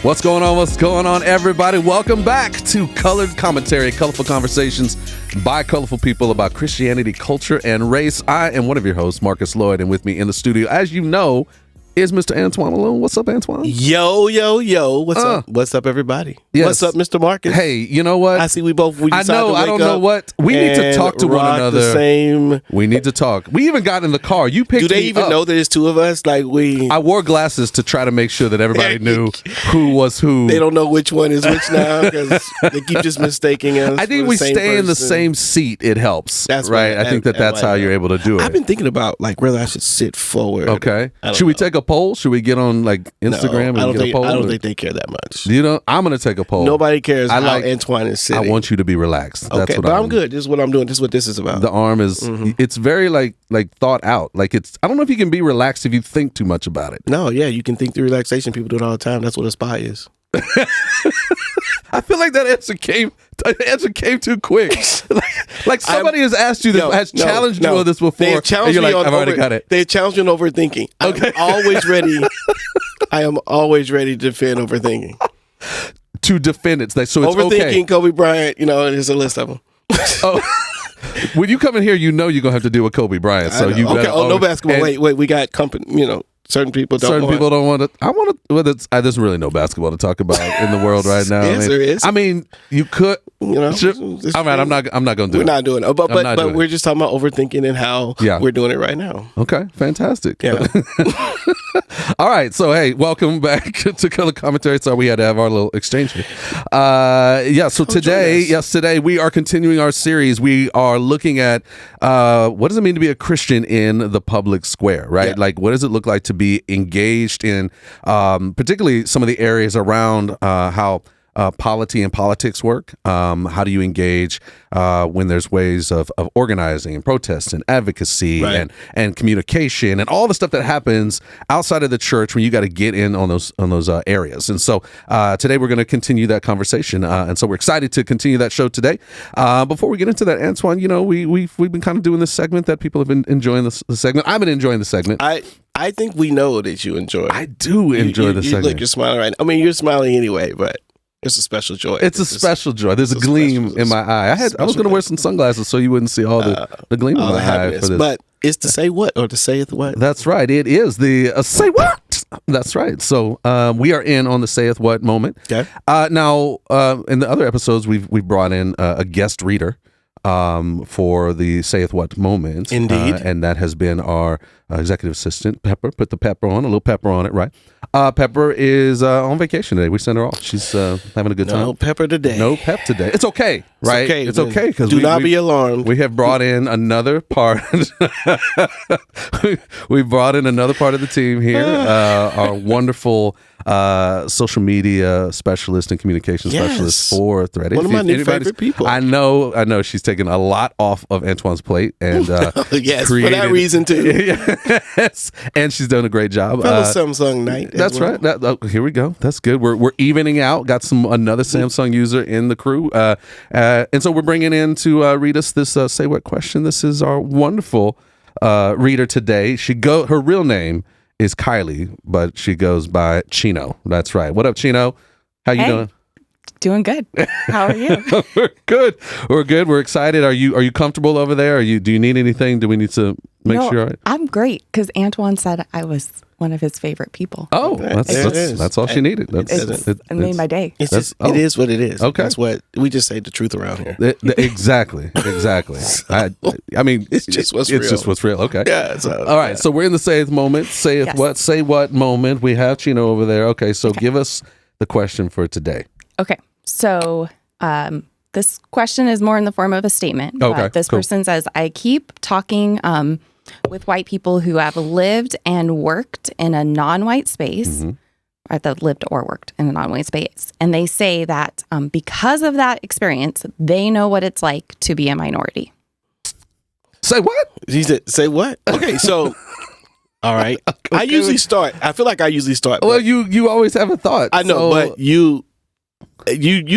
What's going on? What's going on, everybody? Welcome back to Colored Commentary, colorful conversations by colorful people about Christianity, culture, and race. I am one of your hosts, Markus Lloyd, and with me in the studio, as you know, is Mr. Antwuan Malone. What's up, Antwuan? Yo. What's up? What's up, everybody? Yes. What's up, Mr. Markus? Hey, you know what? I see we decided I don't know what. We need to talk to one another. The same. We need to talk. We even got in the car. You picked me up. Do they even know there's two of us? I wore glasses to try to make sure that everybody knew who was who. They don't know which one is which now because they keep just mistaking us. I think we stay in the same seat. It helps. That's right. I think that's how you're able to do it. I've been thinking about whether I should sit forward. Okay. Should we take a poll? Should we get on Instagram and get a poll? I don't think they care that much. You know, I'm going to take a poll. Nobody cares how Antwuan is sitting. I want you to be relaxed. That's okay, what but I'm good. This is what I'm doing. This is what this is about. The arm is, it's very like thought out. I don't know if you can be relaxed if you think too much about it. No, yeah, you can think through relaxation. People do it all the time. That's what a spa is. I feel like that answer came too quick. like somebody has asked you this, has challenged you on this before. And you're like, I've already got it. They challenged you on overthinking. Okay. I am always ready to defend overthinking. To defend it. So it's overthinking, okay. Kobe Bryant, there's a list of them. Oh. When you come in here, you know you're going to have to deal with Kobe Bryant. So you okay. No basketball. Wait, we got company, certain people don't want to. I want to. Well, there's really no basketball to talk about in the world right now. Yes, there is. I mean, you could. All right, I'm not going to do it. We're not doing it. But we're just talking about overthinking and how we're doing it right now. Okay, fantastic. Yeah. All right, so hey, welcome back to Color Commentary. Sorry, we had to have our little exchange here. So today we are continuing our series. We are looking at what does it mean to be a Christian in the public square, right? Yeah. Like, what does it look like to be engaged in, particularly some of the areas around how polity and politics work. How do you engage when there's ways of organizing and protest and advocacy and communication and all the stuff that happens outside of the church when you got to get in on those areas. And so today we're going to continue that conversation. And so we're excited to continue that show today. Before we get into that, Antwuan, we've been kind of doing this segment that people have been enjoying the segment. I've been enjoying the segment. I think we know that you enjoy it. I do enjoy the segment. Look, you're smiling right now. I mean, you're smiling anyway, but it's a special joy. It's a special joy. There's a gleam in my eye. I was going to wear some sunglasses so you wouldn't see all the gleam in my eye for this. But it's to say what or to saith what? That's right. It is the say what. That's right. So we are in on the saith what moment. Okay. Now, in the other episodes, we've brought in a guest reader for the saith what moment. Indeed. And that has been our executive assistant, Pepper. Put the pepper on, a little pepper on it, right? Pepper is on vacation today. We sent her off. She's having a good time. No Pepper today. No Pep today. It's okay, right? It's okay. Because do not be alarmed. We have brought in another part. We brought in another part of the team here. Our wonderful social media specialist and communication specialist for Thread. One of my new favorite people. I know. She's taken a lot off of Antwuan's plate, and yes, for that reason too. Yes, and she's done a great job. Fellow Samsung night. That's right. Here we go. That's good. We're evening out. Got another Samsung user in the crew, and so we're bringing in to read us this say what question. This is our wonderful reader today. Her real name is Kylie, but she goes by Chino. That's right. What up, Chino? How you doing? Doing good. How are you? We're good. We're excited. Are you comfortable over there? Do you need anything? Do we need to make sure? All right? I'm great because Antwuan said I was one of his favorite people. Oh, that's all she needed. It made my day. It is what it is. Okay. That's what we just say the truth around here. Exactly. I mean, it's just what's real. It's just what's real. Okay. Yeah. All right. So we're in the saith moment. Say what moment. We have Chino over there. Okay. So give us the question for today. Okay. So this question is more in the form of a statement. Okay. This person says, I keep talking with white people who have lived and worked in a non-white space, or that lived or worked in a non-white space. And they say that because of that experience, they know what it's like to be a minority. Say what? He said, say what? Okay, so, all right. I usually start. I feel like I usually start. Well, you always have a thought. I know, but you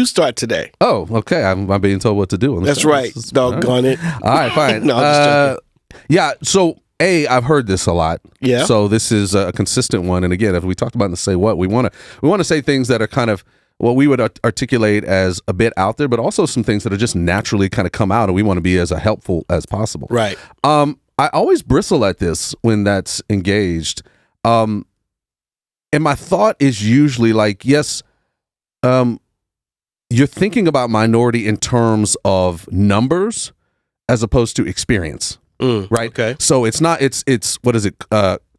start today. Oh, okay. I'm being told what to do. That's right. Doggone it. All right, fine. No, I'm just joking. Yeah. So I've heard this a lot. Yeah. So this is a consistent one. And again, as we talked about in the Say What, we want to say things that are kind of what we would articulate as a bit out there, but also some things that are just naturally kind of come out, and we want to be as helpful as possible. Right. I always bristle at this when that's engaged. And my thought is usually like, yes, you're thinking about minority in terms of numbers as opposed to experience. Right. Okay. So it's not, it's what is it?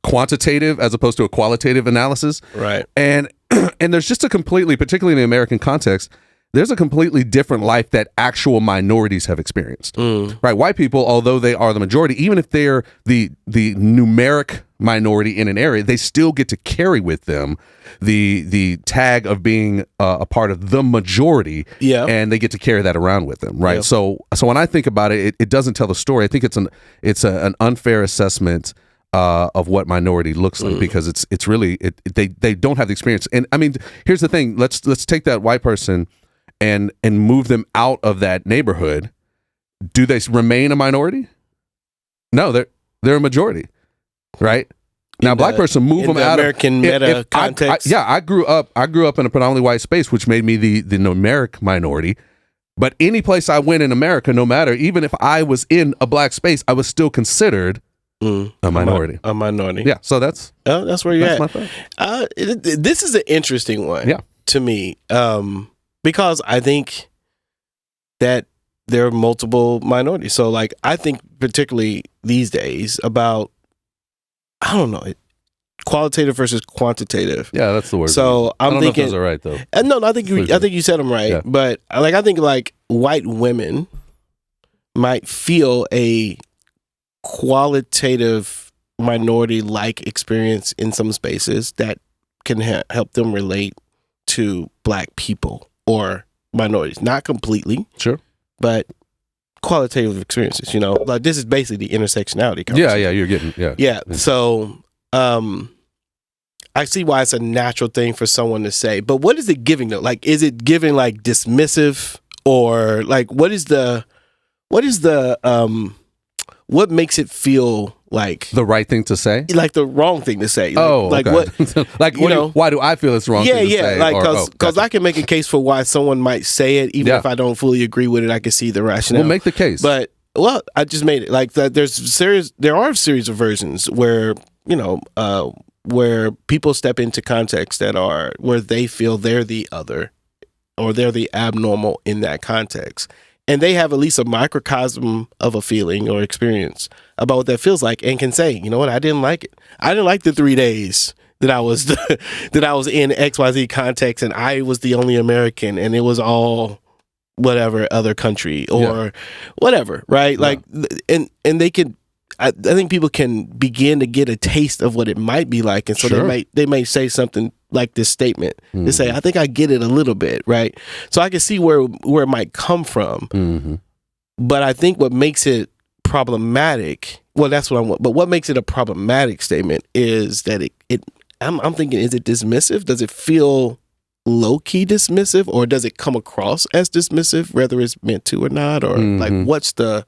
Quantitative as opposed to a qualitative analysis. Right. And there's just a completely, particularly in the American context, there's a completely different life that actual minorities have experienced. Right. White people, although they are the majority, even if they're the numeric minority in an area, they still get to carry with them the tag of being a part of the majority. Yeah. And they get to carry that around with them. Right. Yeah. So when I think about it, it doesn't tell the story. I think it's an unfair assessment of what minority looks like, because it's really they don't have the experience. And I mean, here's the thing. Let's take that white person and move them out of that neighborhood. Do they remain a minority? No, they're a majority, right? Now, black person, move them out American of meta context. I grew up in a predominantly white space, which made me the numeric minority. But any place I went in America, no matter, even if I was in a black space, I was still considered a minority. A minority. Yeah. So that's where you're at. My thought. This is an interesting one. Yeah. To me, because I think that there are multiple minorities. So, like, I think particularly these days about, I don't know, qualitative versus quantitative. Yeah, that's the word. So I'm thinking, those are right though. No, I think you said them right. Yeah. But I think like white women might feel a qualitative minority-like experience in some spaces that can help them relate to black people or minorities. Not completely, sure, but qualitative experiences. Like this is basically the intersectionality conversation. Yeah, you're getting yeah. So I see why it's a natural thing for someone to say, but what is it giving though? Like, is it giving like dismissive, or like what makes it feel like the right thing to say, like the wrong thing to say? Like okay. What? Like why do I feel it's wrong? Thing to say? Like because I can make a case for why someone might say it, even if I don't fully agree with it. I can see the rationale. We'll make the case, but I just made it like that. There are a series of versions where where people step into contexts that are where they feel they're the other or they're the abnormal in that context. And they have at least a microcosm of a feeling or experience about what that feels like, and can say, you know what, I didn't like it. I didn't like the 3 days that I was that I was in XYZ context, and I was the only American, and it was all whatever other country or whatever, right? Yeah. Like, and they could. I think people can begin to get a taste of what it might be like, and so they may say something like this statement. They say, "I think I get it a little bit," right? So I can see where it might come from, but I think what makes it problematic. Well, that's what I want. But what makes it a problematic statement is that I'm thinking, is it dismissive? Does it feel low key dismissive, or does it come across as dismissive, whether it's meant to or not, or like what's the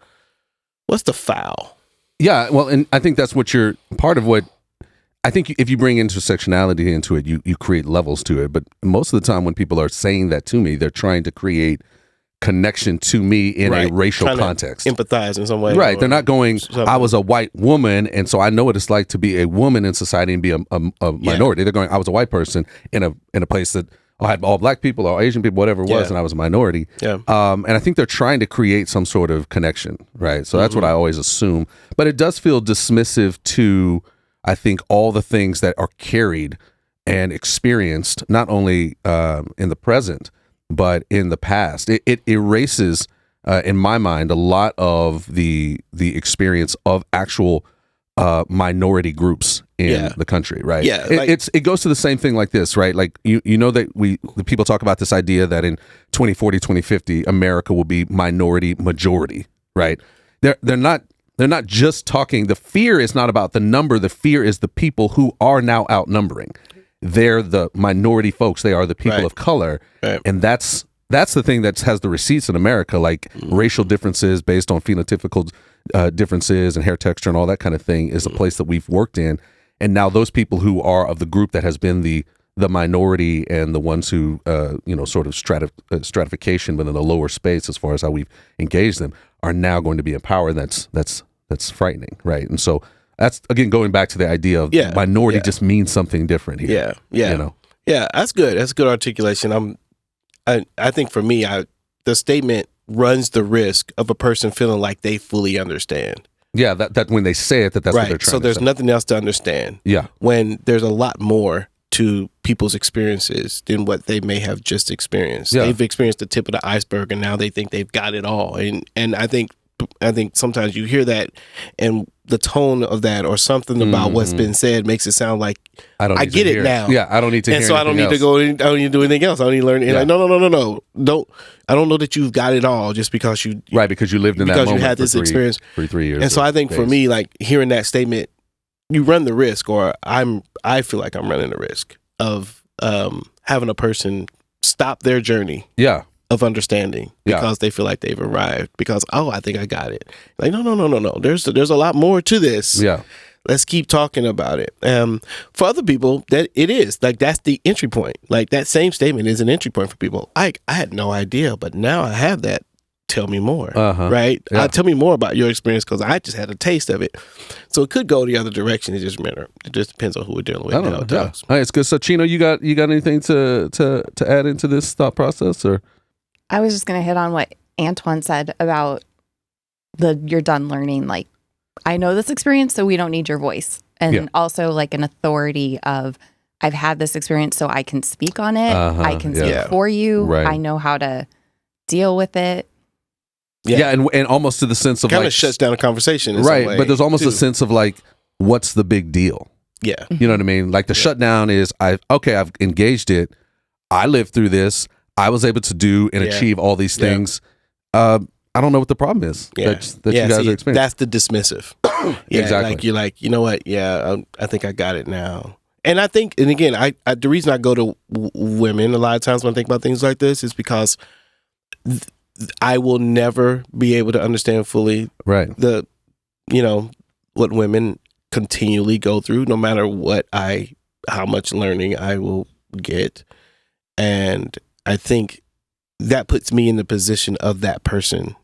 foul? Yeah, well, and I think that's part of what I think if you bring intersectionality into it, you create levels to it. But most of the time when people are saying that to me, they're trying to create connection to me in a racial context. Empathize in some way. Right. They're not going, I was a white woman, and so I know what it's like to be a woman in society and be a minority. They're going, I was a white person in a place that had all black people or Asian people, whatever it was, and I was a minority. Yeah. And I think they're trying to create some sort of connection, right? So that's what I always assume. But it does feel dismissive to, I think, all the things that are carried and experienced, not only in the present, but in the past. It erases, in my mind, a lot of the experience of actual minority groups in the country, right? Yeah, it goes to the same thing like this, right? Like you know that the people talk about this idea that in 2040, 2050, America will be minority majority, right? They're not just talking. The fear is not about the number. The fear is the people who are now outnumbering. They're the minority folks. They are the people of color, and that's the thing that has the receipts in America, like racial differences based on phenotypical differences and hair texture and all that kind of thing is a place that we've worked in. And now those people who are of the group that has been the minority and the ones who, sort of stratification within a lower space as far as how we've engaged them are now going to be empowered. That's frightening, right? And so that's, again, going back to the idea of minority just means something different here. Yeah, that's good. That's good articulation. I think for me, the statement runs the risk of a person feeling like they fully understand. Yeah, that when they say it, that's what they're trying to say. So there's nothing else to understand. Yeah. When there's a lot more to people's experiences than what they may have just experienced. Yeah. They've experienced the tip of the iceberg, and now they think they've got it all. And I think sometimes you hear that, and the tone of that or something about what's been said makes it sound like I get it now. Yeah, I don't need to hear anything else. And so I don't need to go. I don't need to do anything else. I don't need to learn. Yeah. Like, no. I don't know that you've got it all just because you because you lived in that moment. Because you had this experience for 3 years. And so I think for me, like hearing that statement, you run the risk, or I feel like I'm running the risk of having a person stop their journey. Yeah. Of understanding because they feel like they've arrived because I think I got it. Like no. There's a lot more to this. Yeah. Let's keep talking about it. For other people, that it is like that's the entry point. Like that same statement is an entry point for people. I had no idea, but now I have that. Tell me more, right? Yeah. Tell me more about your experience because I just had a taste of it. So it could go the other direction. It just depends on who we're dealing with. All right, it's good. So Chino, you got anything to add into this thought process or? I was just going to hit on what Antwuan said about you're done learning. Like, I know this experience, so we don't need your voice. And also like an authority of, I've had this experience, so I can speak on it. I can speak for you. Right. I know how to deal with it. Yeah, and almost to the sense of kind like of shuts down a conversation in right, some way, but there's almost a sense of like, what's the big deal? Yeah. You know what I mean? Like the shutdown is, I've engaged it. I lived through this. I was able to do and achieve all these things. I don't know what the problem is that you guys are experiencing. That's the dismissive. Exactly. Like you're like, you know what? Yeah, I think I got it now. And I think, and again, I the reason I go to women a lot of times when I think about things like this is because I will never be able to understand fully what women continually go through, no matter how much learning I will get. And I think that puts me in the position of that person,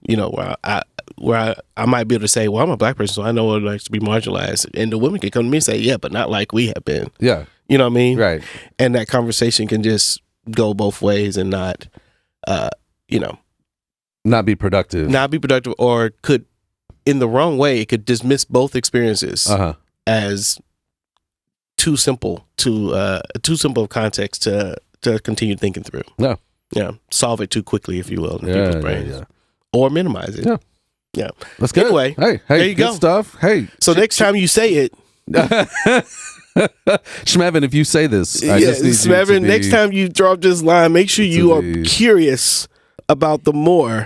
where I might be able to say, well, I'm a black person, so I know what it likes to be marginalized. And the women can come to me and say, yeah, but not like we have been. Yeah. You know what I mean? Right. And that conversation can just go both ways and not be productive. Not be productive, or could, in the wrong way, it could dismiss both experiences as too simple of context to continue thinking through. Yeah. Solve it too quickly, if you will, in people's brains. Or minimize it. Yeah. That's good. Anyway, hey, there you good go. Stuff. Hey. So next time you say it, Shmevin, if you say this, I just need Shmevin, you to next time you drop this line, make sure you are curious about the more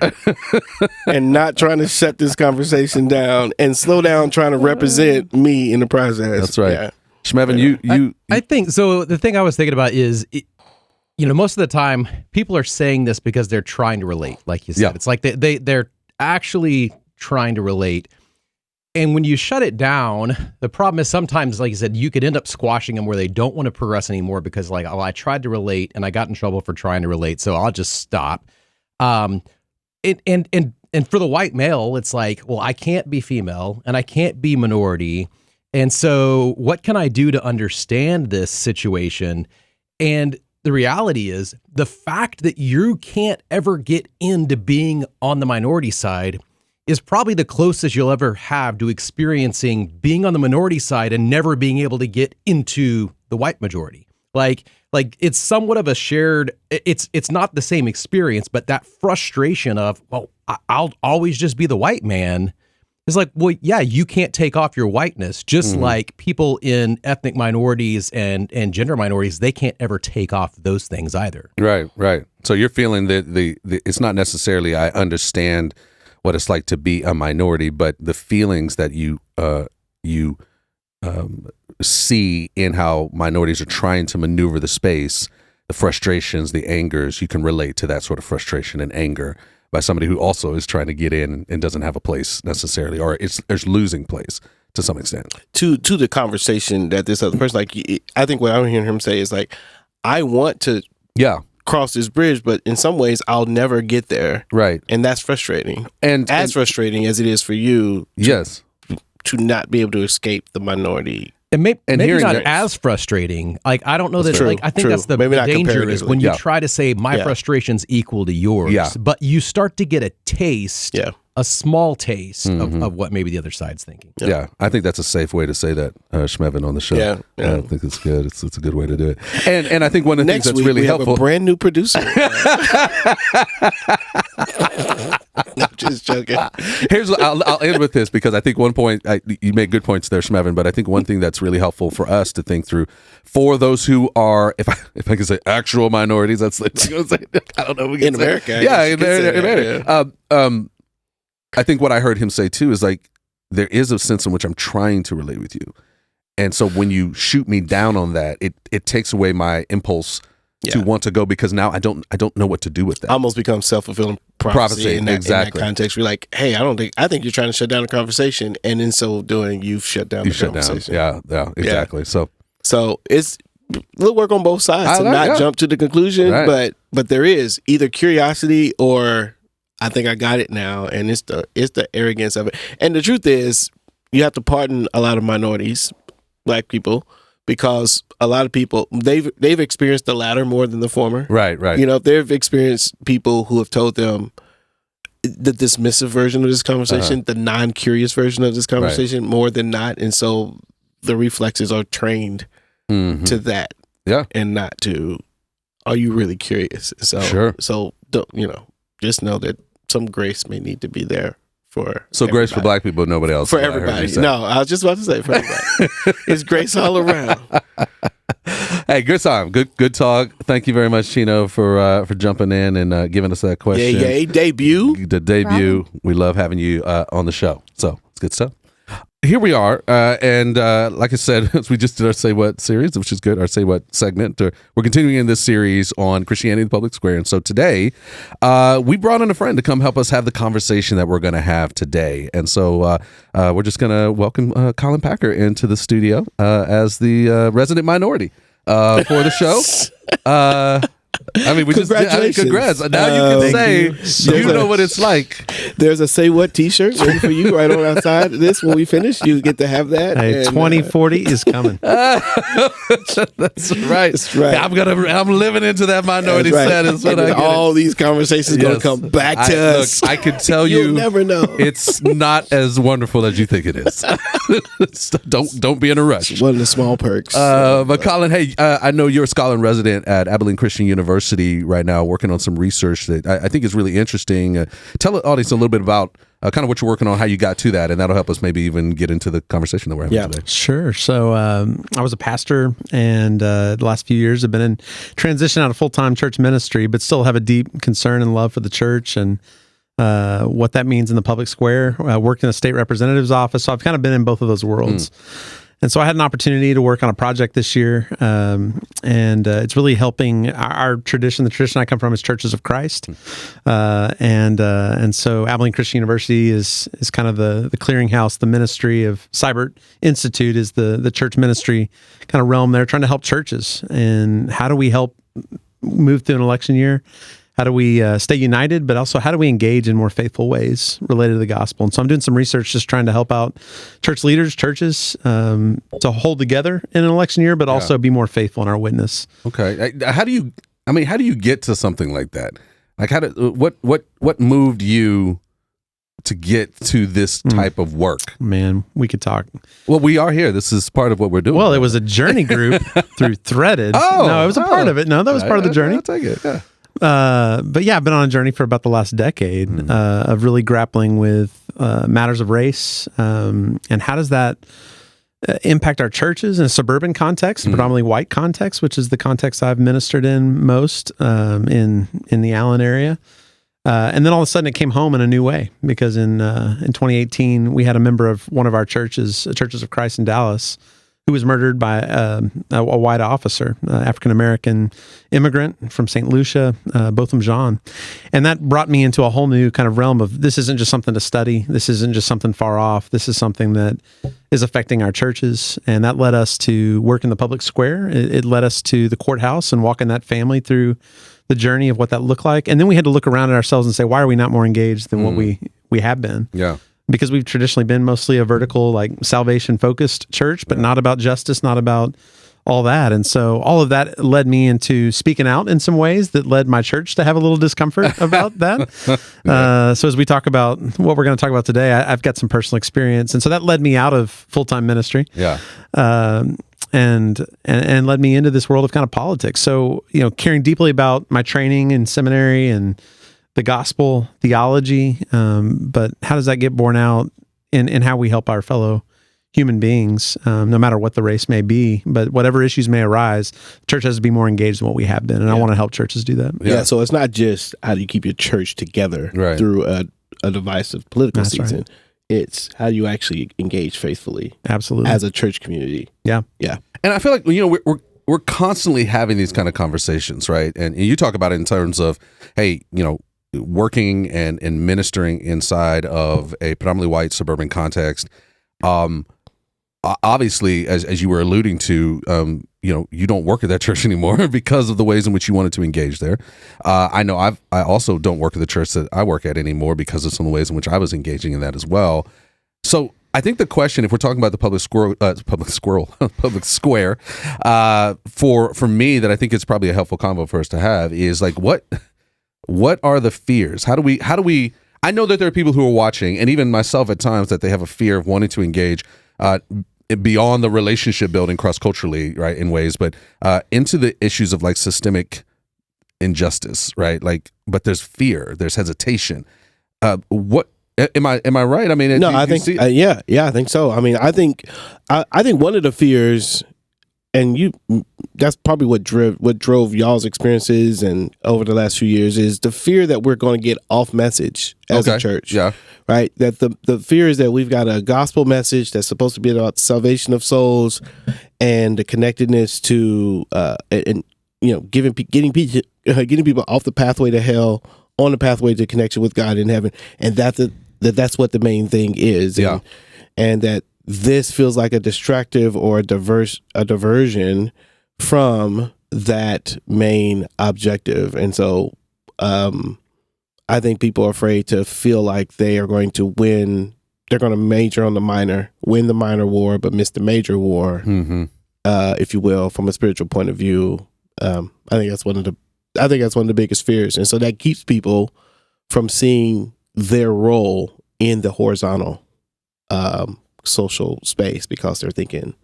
and not trying to shut this conversation down and slow down trying to represent me in the process. That's right. Yeah. Shmevin, I think so. The thing I was thinking about is, most of the time people are saying this because they're trying to relate, like you said. Yeah. It's like they're actually trying to relate. And when you shut it down, the problem is sometimes, like you said, you could end up squashing them where they don't want to progress anymore because like, I tried to relate and I got in trouble for trying to relate, so I'll just stop. And for the white male, it's like, well, I can't be female and I can't be minority. And so what can I do to understand this situation? And the reality is the fact that you can't ever get into being on the minority side is probably the closest you'll ever have to experiencing being on the minority side and never being able to get into the white majority. Like it's somewhat of a shared, it's not the same experience, but that frustration of, well, I'll always just be the white man is like, well, yeah, you can't take off your whiteness, just like people in ethnic minorities and gender minorities, they can't ever take off those things either. Right. So you're feeling that it's not necessarily I understand what it's like to be a minority, but the feelings that you see in how minorities are trying to maneuver the space, the frustrations, the angers, you can relate to that sort of frustration and anger. by somebody who also is trying to get in and doesn't have a place necessarily, or there's losing place to some extent. To the conversation that this other person, like, I think what I'm hearing him say is like, I want to cross this bridge, but in some ways I'll never get there. Right. And that's frustrating. And frustrating as it is for you to not be able to escape the minority. And maybe not that, as frustrating. Like, I don't know that's that, true, like, I think true. that's the Maybe not danger is when you try to say my frustration's equal to yours, but you start to get a taste, a small taste of what maybe the other side's thinking. Yeah, I think that's a safe way to say that, Shmevin, on the show. I think it's good. It's a good way to do it. And I think one of the things that's really helpful. Have a brand new producer. No, just joking. I'll end with this because I think one point you made good points there, Shmevin. But I think one thing that's really helpful for us to think through for those who are, if I can say actual minorities, that's what I'm going to say. I don't know. In America, in America. I think what I heard him say too is like there is a sense in which I'm trying to relate with you, and so when you shoot me down on that, it takes away my impulse to want to go because now I don't know what to do with that. Almost becomes self-fulfilling prophecy in that context. We're like, hey, I think you're trying to shut down the conversation, and in so doing, you've shut down the conversation. Yeah, exactly. So it's we'll work on both sides to not jump to the conclusion, but there is either curiosity or I think I got it now, and it's the arrogance of it. And the truth is, you have to pardon a lot of minorities, Black people, because a lot of people they've experienced the latter more than the former. Right. You know, they've experienced people who have told them the dismissive version of this conversation, the non-curious version of this conversation, more than not, and so the reflexes are trained to that, and not to, are you really curious? So so don't, just know that some grace may need to be there for grace for Black people, nobody else. For everybody. No, I was just about to say for everybody. It's grace all around. Hey, good time. Good talk. Thank you very much, Chino, for jumping in and giving us that question. Yeah, debut. The debut. We love having you on the show. So it's good stuff. Here we are, and like I said, we just did our Say What series, which is good, our Say What segment. We're continuing in this series on Christianity in the Public Square, and so today, we brought in a friend to come help us have the conversation that we're going to have today. And so we're just going to welcome Collin Packer into the studio as the resident minority for the show. I mean, congratulations. Congrats. Now you can say you know what it's like. There's a Say What t-shirt ready for you right on outside this. When we finish, you get to have that. Hey, 2040 is coming. That's right. That's right. I'm living into that minority status. And all these conversations going to come back to us. Look, I can tell You'll never know. It's not as wonderful as you think it is. Don't be in a rush. It's one of the small perks. But Collin, hey, I know you're a scholar in resident at Abilene Christian University right now, working on some research that I think is really interesting. Tell the audience a little bit about kind of what you're working on, how you got to that, and that'll help us maybe even get into the conversation that we're having today. Sure. So I was a pastor, and the last few years I've been in transition out of full-time church ministry, but still have a deep concern and love for the church and what that means in the public square. I worked in a state representative's office, so I've kind of been in both of those worlds. And so I had an opportunity to work on a project this year, and it's really helping our tradition. The tradition I come from is Churches of Christ, and so Abilene Christian University is kind of the clearinghouse. The ministry of Cybert Institute is the church ministry kind of realm there, trying to help churches. And how do we help move through an election year? How do we stay united, but also how do we engage in more faithful ways related to the gospel? And so I'm doing some research just trying to help out church leaders, churches to hold together in an election year, but also be more faithful in our witness. Okay. How do you get to something like that? Like what moved you to get to this type of work? Man, we could talk. Well, we are here. This is part of what we're doing. Well, it was a journey group through Threaded. No, it was a part of it. No, that was part of the journey. I'll take it. Yeah. But yeah, I've been on a journey for about the last decade of really grappling with matters of race and how does that impact our churches in a suburban context, predominantly white context, which is the context I've ministered in most in the Allen area. And then all of a sudden it came home in a new way because in 2018 we had a member of one of our churches, Churches of Christ in Dallas, who was murdered by a white officer, African American immigrant from St. Lucia, Botham Jean. And that brought me into a whole new kind of realm of, this isn't just something to study. This isn't just something far off. This is something that is affecting our churches. And that led us to work in the public square. It led us to the courthouse and walking that family through the journey of what that looked like. And then we had to look around at ourselves and say, why are we not more engaged than what we have been? Yeah. Because we've traditionally been mostly a vertical, like salvation-focused church, but not about justice, not about all that. And so all of that led me into speaking out in some ways that led my church to have a little discomfort about that. So as we talk about what we're going to talk about today, I've got some personal experience. And so that led me out of full-time ministry. Yeah. And led me into this world of kind of politics. So, caring deeply about my training in seminary and the gospel theology, but how does that get borne out in how we help our fellow human beings, no matter what the race may be, but whatever issues may arise, the church has to be more engaged than what we have been, and I want to help churches do that. Yeah, so it's not just how do you keep your church together through a divisive political season. Right. It's how do you actually engage faithfully, absolutely, as a church community. Yeah. And I feel like we're constantly having these kind of conversations, right? And you talk about it in terms of, hey, working and ministering inside of a predominantly white suburban context. Obviously, as you were alluding to, you don't work at that church anymore because of the ways in which you wanted to engage there. I know I also don't work at the church that I work at anymore because of some of the ways in which I was engaging in that as well. So I think the question, if we're talking about the public square, for me, that I think it's probably a helpful convo for us to have is like, what are the fears? How do we? I know that there are people who are watching, and even myself at times, that they have a fear of wanting to engage beyond the relationship building cross-culturally, right, in ways, but into the issues of like systemic injustice, right? Like, but there's fear, there's hesitation. What am I right? I mean, no, I think I think so. I mean, I think one of the fears, and that's probably what drove y'all's experiences and over the last few years, is the fear that we're going to get off message as a church. Yeah. Right. That the fear is that we've got a gospel message that's supposed to be about salvation of souls and the connectedness to getting people off the pathway to hell on the pathway to connection with God in heaven, and that's what the main thing is. Yeah. And that this feels like a distractive or a diversion from that main objective. And so I think people are afraid to feel like they are going to win. They're going to major on the minor, win the minor war, but miss the major war, if you will, from a spiritual point of view. I think that's one of the biggest fears. And so that keeps people from seeing their role in the horizontal social space, because they're thinking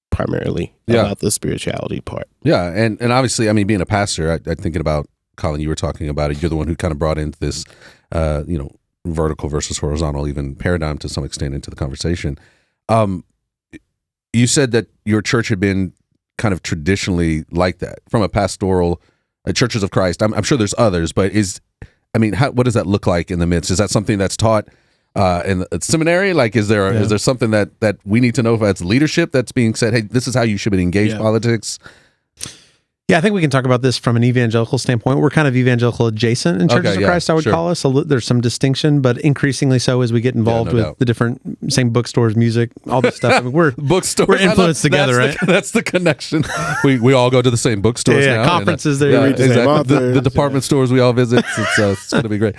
primarily about the spirituality part. Yeah, and obviously, I mean, being a pastor, I'm thinking about, Collin, you were talking about it. You're the one who kind of brought into this, vertical versus horizontal even paradigm to some extent into the conversation. You said that your church had been kind of traditionally like that from a pastoral, Churches of Christ. I'm sure there's others, but what does that look like in the midst? Is that something that's taught in the seminary? Like, is there something that we need to know as leadership that's being said, hey, this is how you should engage politics? Yeah, I think we can talk about this from an evangelical standpoint. We're kind of evangelical adjacent in Churches of Christ, I would call us. So there's some distinction, but increasingly so as we get involved with the different same bookstores, music, all this stuff. I mean, we're influenced together, right? That's the connection. We all go to the same bookstores now. Conferences there. Exactly. The department stores we all visit. It's going to be great.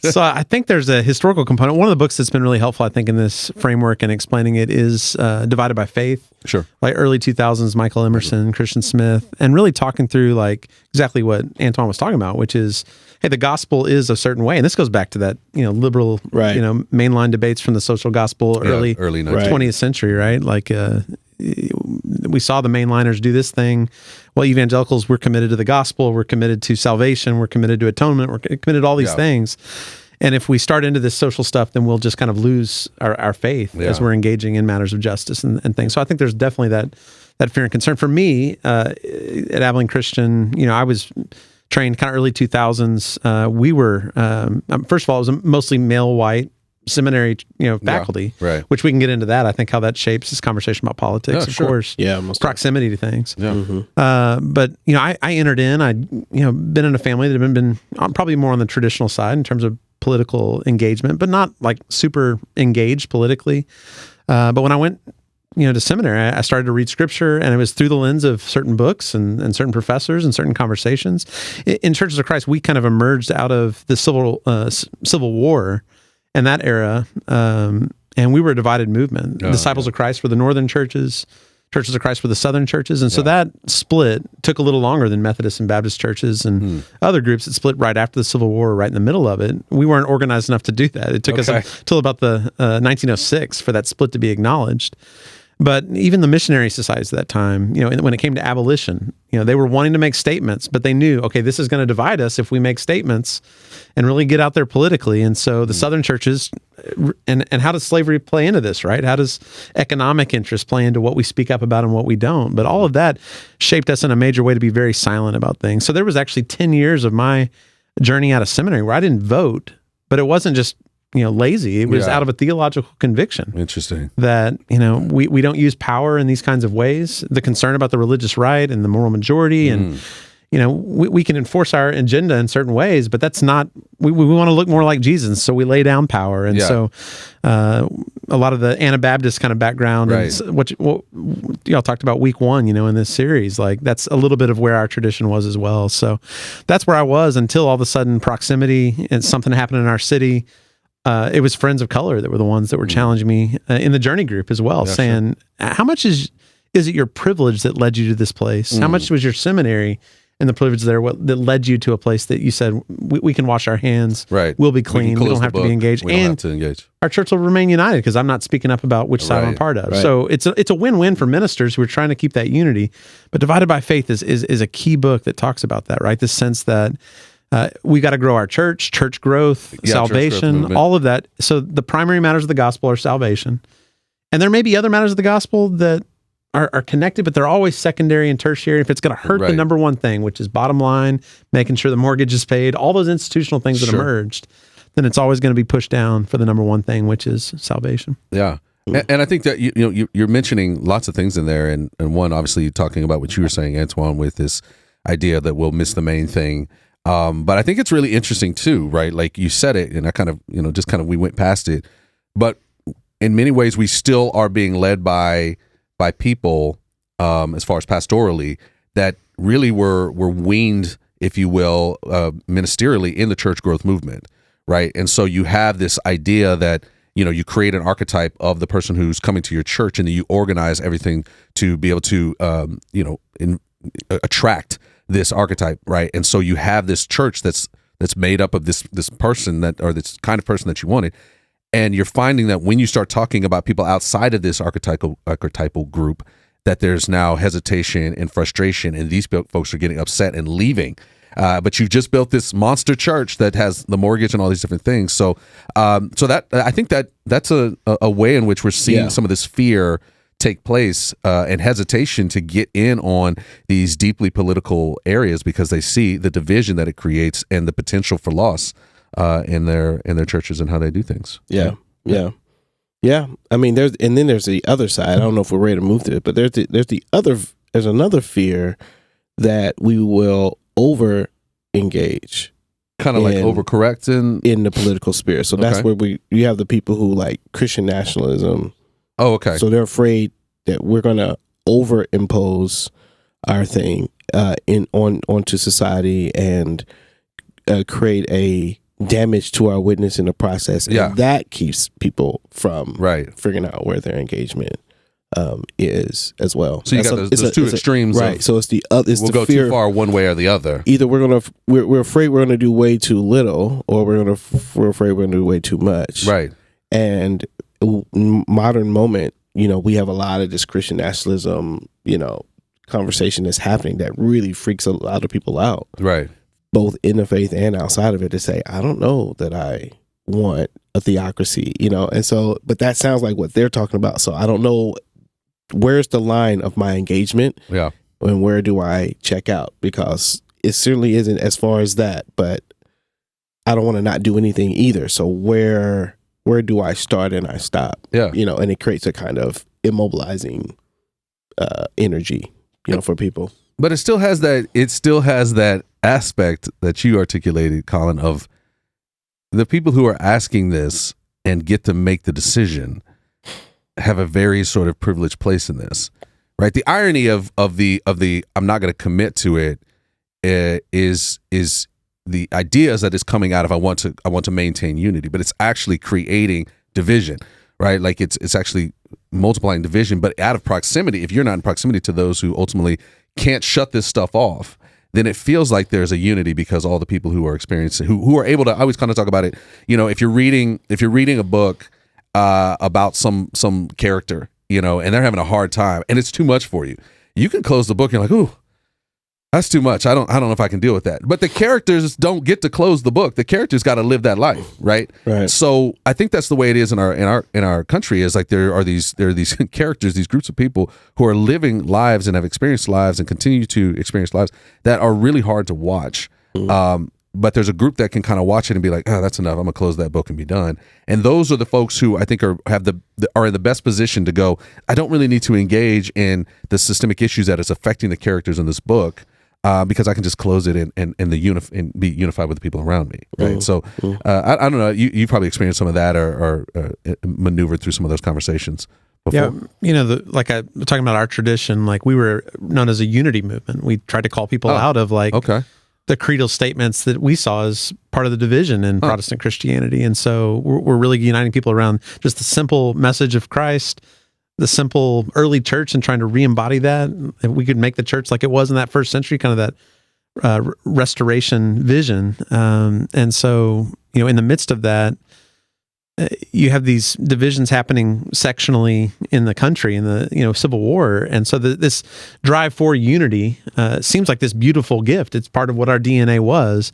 So I think there's a historical component. One of the books that's been really helpful, I think, in this framework and explaining it is Divided by Faith. Sure. Like early 2000s, Michael Emerson, Christian Smith, and really talking through like exactly what Antwuan was talking about, which is, hey, the gospel is a certain way. And this goes back to that, liberal, mainline debates from the social gospel early 20th century, right? Like we saw the mainliners do this thing. Well, evangelicals, we're committed to the gospel. We're committed to salvation. We're committed to atonement. We're committed to all these things. And if we start into this social stuff, then we'll just kind of lose our faith as we're engaging in matters of justice and things. So I think there's definitely that fear and concern. For me, at Abilene Christian, I was trained kind of early 2000s. We were, first of all, it was a mostly male white seminary, faculty, right. which we can get into that. I think how that shapes this conversation about politics, of course. Yeah, most proximity to things. Yeah. But I entered in. I'd been in a family that had been probably more on the traditional side in terms of political engagement, but not like super engaged politically. But when I went to seminary, I started to read scripture, and it was through the lens of certain books and certain professors and certain conversations. In Churches of Christ, we kind of emerged out of the Civil War and that era, and we were a divided movement. Disciples of Christ were the northern churches. Churches of Christ were the southern churches. And so that split took a little longer than Methodist and Baptist churches and other groups that split right after the Civil War, right in the middle of it. We weren't organized enough to do that. It took us until about the 1906 for that split to be acknowledged. But even the missionary societies at that time, when it came to abolition, they were wanting to make statements, but they knew, okay, this is going to divide us if we make statements and really get out there politically. And so the Southern churches, and how does slavery play into this, right? How does economic interest play into what we speak up about and what we don't? But all of that shaped us in a major way to be very silent about things. So there was actually 10 years of my journey out of seminary where I didn't vote, but it wasn't just lazy. It was out of a theological conviction. Interesting. That, we don't use power in these kinds of ways. The concern about the religious right and the moral majority and, we can enforce our agenda in certain ways, but that's not, we want to look more like Jesus. So we lay down power. And so a lot of the Anabaptist kind of background and what y'all talked about week 1, in this series, like that's a little bit of where our tradition was as well. So that's where I was until all of a sudden proximity and something happened in our city. It was friends of color that were the ones that were challenging me in the journey group as well, saying, how much is it your privilege that led you to this place? How much was your seminary and the privilege there that led you to a place that you said, we can wash our hands, we'll be clean, we don't have to be engaged, our church will remain united because I'm not speaking up about which side I'm a part of. So it's a win-win for ministers who are trying to keep that unity. But Divided by Faith is a key book that talks about that, right? The sense that we got to grow our church growth, salvation, church growth, all of that. So the primary matters of the gospel are salvation. And there may be other matters of the gospel that are connected, but they're always secondary and tertiary. If it's going to hurt the number one thing, which is bottom line, making sure the mortgage is paid, all those institutional things that emerged, then it's always going to be pushed down for the number one thing, which is salvation. Yeah. And I think that you're mentioning lots of things in there. And one, obviously, you're talking about what you were saying, Antwuan, with this idea that we'll miss the main thing. But I think it's really interesting too, right? Like you said it, and I kind of, we went past it. But in many ways, we still are being led by people, as far as pastorally, that really were weaned, if you will, ministerially in the church growth movement, right? And so you have this idea that, you create an archetype of the person who's coming to your church, and then you organize everything to be able to, attract this archetype, right? And so you have this church that's made up of this person or this kind of person that you wanted. And you're finding that when you start talking about people outside of this archetypal group, that there's now hesitation and frustration, and these folks are getting upset and leaving. But you've just built this monster church that has the mortgage and all these different things. So that I think that's a way in which we're seeing some of this fear take place and hesitation to get in on these deeply political areas because they see the division that it creates and the potential for loss in their churches and how they do things. Yeah. I mean, there's the other side. I don't know if we're ready to move to it, but there's another fear that we will over engage, kind of like overcorrect in the political sphere. So that's where you have the people who like Christian nationalism. Oh, okay. So they're afraid that we're going to overimpose our thing onto society and create a damage to our witness in the process. And that keeps people from figuring out where their engagement is as well. So you got those two extremes, right? So it's we'll go fear, too far one way or the other. Either we're afraid we're gonna do way too little, or we're afraid we're gonna do way too much, right? And modern moment, we have a lot of this Christian nationalism, conversation that's happening that really freaks a lot of people out, right? Both in the faith and outside of it, to say, I don't know that I want a theocracy, and so, but that sounds like what they're talking about. So I don't know, where's the line of my engagement? Yeah. And where do I check out? Because it certainly isn't as far as that, but I don't want to not do anything either. So where where do I start and I stop? Yeah. And it creates a kind of immobilizing energy, for people. But it still has that aspect that you articulated, Collin, of the people who are asking this and get to make the decision have a very sort of privileged place in this, right? The irony of the I'm not going to commit to it is the ideas that is coming out of I want to maintain unity, but it's actually creating division, right? Like it's actually multiplying division, but out of proximity. If you're not in proximity to those who ultimately can't shut this stuff off, then it feels like there's a unity because all the people who are experiencing, who are able to. I always kind of talk about it. If you're reading a book about some character, and they're having a hard time, and it's too much for you, you can close the book and you're like, ooh, that's too much. I don't know if I can deal with that. But the characters don't get to close the book. The characters got to live that life, right? Right. So I think that's the way it is in our country. Is like there are these characters, these groups of people who are living lives and have experienced lives and continue to experience lives that are really hard to watch. Mm-hmm. But there's a group that can kind of watch it and be like, oh, that's enough. I'm gonna close that book and be done. And those are the folks who I think are in the best position to go, I don't really need to engage in the systemic issues that is affecting the characters in this book. Because I can just close it and be unified with the people around me, right? So I don't know. You probably experienced some of that or maneuvered through some of those conversations before. Yeah, like I was talking about our tradition. Like we were known as a unity movement. We tried to call people out of the creedal statements that we saw as part of the division in Protestant Christianity, and so we're really uniting people around just the simple message of Christ. The simple early church and trying to re-embody that. If we could make the church like it was in that first century, kind of that restoration vision. And so, in the midst of that, you have these divisions happening sectionally in the country in the Civil War, and so this drive for unity seems like this beautiful gift. It's part of what our DNA was.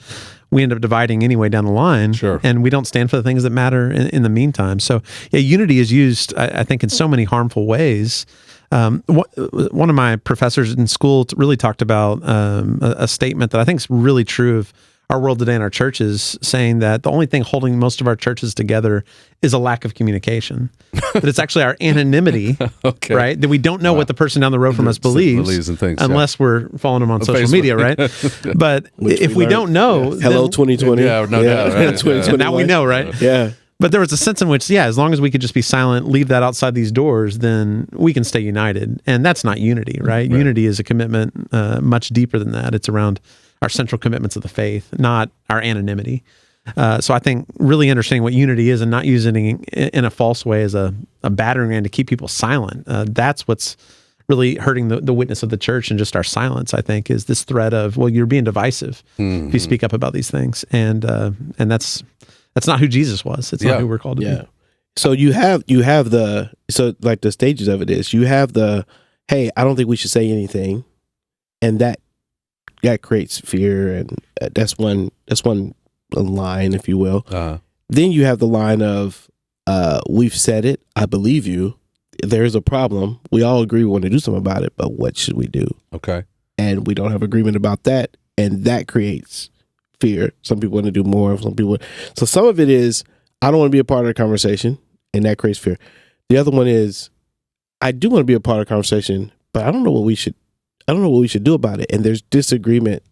We end up dividing anyway down the line, sure. And we don't stand for the things that matter in the meantime. So, unity is used, I think, in so many harmful ways. One of my professors in school really talked about a statement that I think is really true of our world today in our churches, saying that the only thing holding most of our churches together is a lack of communication. That it's actually our anonymity, okay. Right? That we don't know what the person down the road from us believes and things, unless we're following them on social media, right? But if we don't know... Hello, 2020. Yeah, no doubt. Right? 2021. Now we know, right? Yeah. But there was a sense in which, as long as we could just be silent, leave that outside these doors, then we can stay united. And that's not unity, right? Unity is a commitment much deeper than that. It's around our central commitments of the faith, not our anonymity. So I think really understanding what unity is and not using it in a false way as a battering ram to keep people silent. That's what's really hurting the witness of the church, and just our silence, I think, is this threat of, well, you're being divisive if you speak up about these things. And that's not who Jesus was. It's not who we're called to be. So you have like the stages of it is, you have the, hey, I don't think we should say anything. And that creates fear, and that's one line, if you will. Then you have the line of, we've said it, I believe you. There is a problem. We all agree we want to do something about it, but what should we do? Okay. And we don't have agreement about that, and that creates fear. Some people want to do more. So some of it is, I don't want to be a part of the conversation, and that creates fear. The other one is, I do want to be a part of the conversation, but I don't know what we should do about it. And there's disagreement.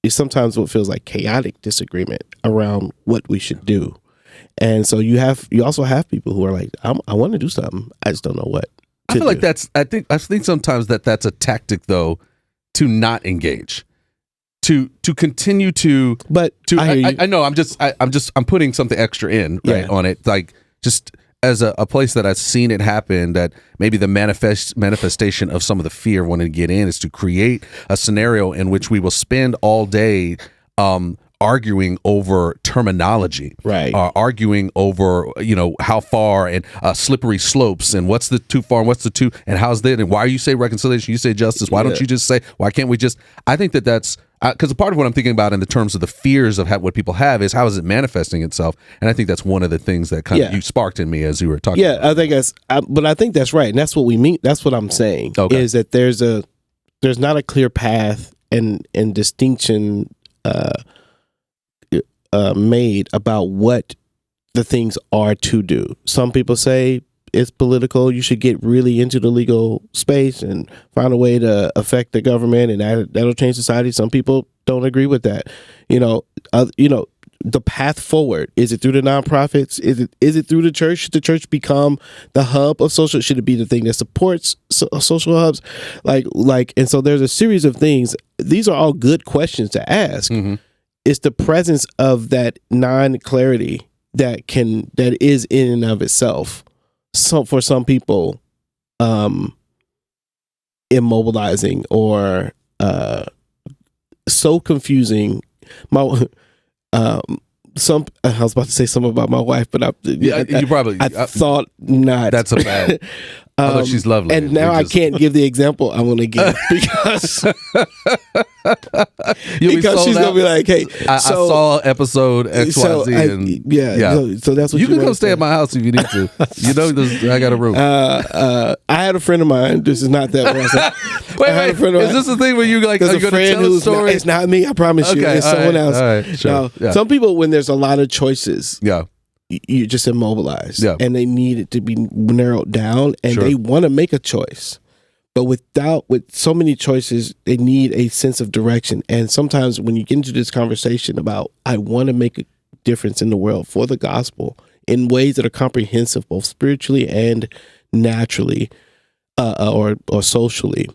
It's sometimes what feels like chaotic disagreement around what we should do. And so you also have people who are like, I want to do something, I just don't know what. I feel like I think sometimes that's a tactic though, to not engage. To continue to, I know I'm putting something extra in on it, like just as a place that I've seen it happen, that maybe the manifestation of some of the fear of wanting to get in is to create a scenario in which we will spend all day arguing over terminology, right? Arguing over how far and slippery slopes and what's the too far and what's the too and how's that and why you say reconciliation, you say justice. Why don't you just say? Why can't we just? I think that's because a part of what I'm thinking about in the terms of the fears of what people have is how is it manifesting itself, and I think that's one of the things that kind of you sparked in me as you were talking. Yeah, about. I think that's right, and that's what we mean. That's what I'm saying is that there's not a clear path and distinction made about what the things are to do. Some people say it's political. You should get really into the legal space and find a way to affect the government, and that'll change society. Some people don't agree with that. The path forward, is it through the nonprofits? Is it through the church? Should the church become the hub of social? Should it be the thing that supports social hubs? And so there's a series of things. These are all good questions to ask. Mm-hmm. It's the presence of that non-clarity that is in and of itself. So for some people, immobilizing or so confusing. I was about to say something about my wife, but I thought not. That's a bad. Although she's lovely, and now I can't give the example I want to give because she's gonna be like, "Hey, I saw episode XYZ, so that's what you can come stay at my house if you need to. I got a room. I had a friend of mine. This is not that one. Wait, is this the thing where you like? Are you going to tell a story? It's not me. I promise you. It's someone else. All right, sure. Now, some people, when there's a lot of choices, you're just immobilized, and they need it to be narrowed down, and they want to make a choice, but with so many choices, they need a sense of direction. And sometimes when you get into this conversation about, I want to make a difference in the world for the gospel in ways that are comprehensive, both spiritually and naturally, or socially.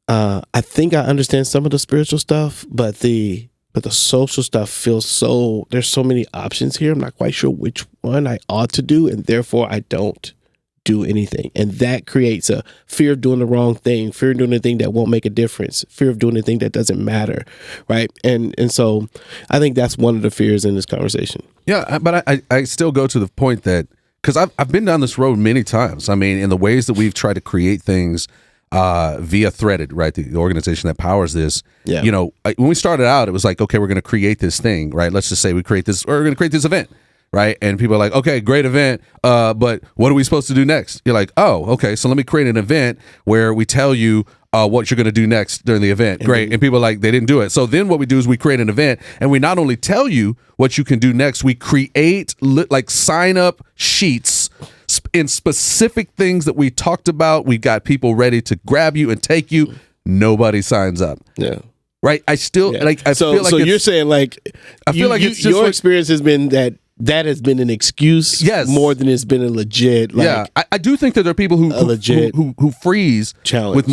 I think I understand some of the spiritual stuff, but the social stuff feels there's so many options here. I'm not quite sure which one I ought to do, and therefore I don't do anything. And that creates a fear of doing the wrong thing, fear of doing the thing that won't make a difference, fear of doing the thing that doesn't matter, right? And so I think that's one of the fears in this conversation. Yeah, but I still go to the point that, because I've been down this road many times. I mean, in the ways that we've tried to create things via Threaded, right? The organization that powers this. Yeah. When we started out, it was like, okay, we're going to create this thing, right? Let's just say we're going to create this event, right? And people are like, okay, great event, but what are we supposed to do next? You're like, oh, okay, so let me create an event where we tell you what you're going to do next during the event. Great. And people are like, they didn't do it. So then what we do is we create an event, and we not only tell you what you can do next, we create sign up sheets in specific things that we talked about. We got people ready to grab you and take you. Nobody signs up. Yeah. Right. I still feel like you're saying your experience has been that has been an excuse more than it's been a legit. I do think that there are people who freeze challenge with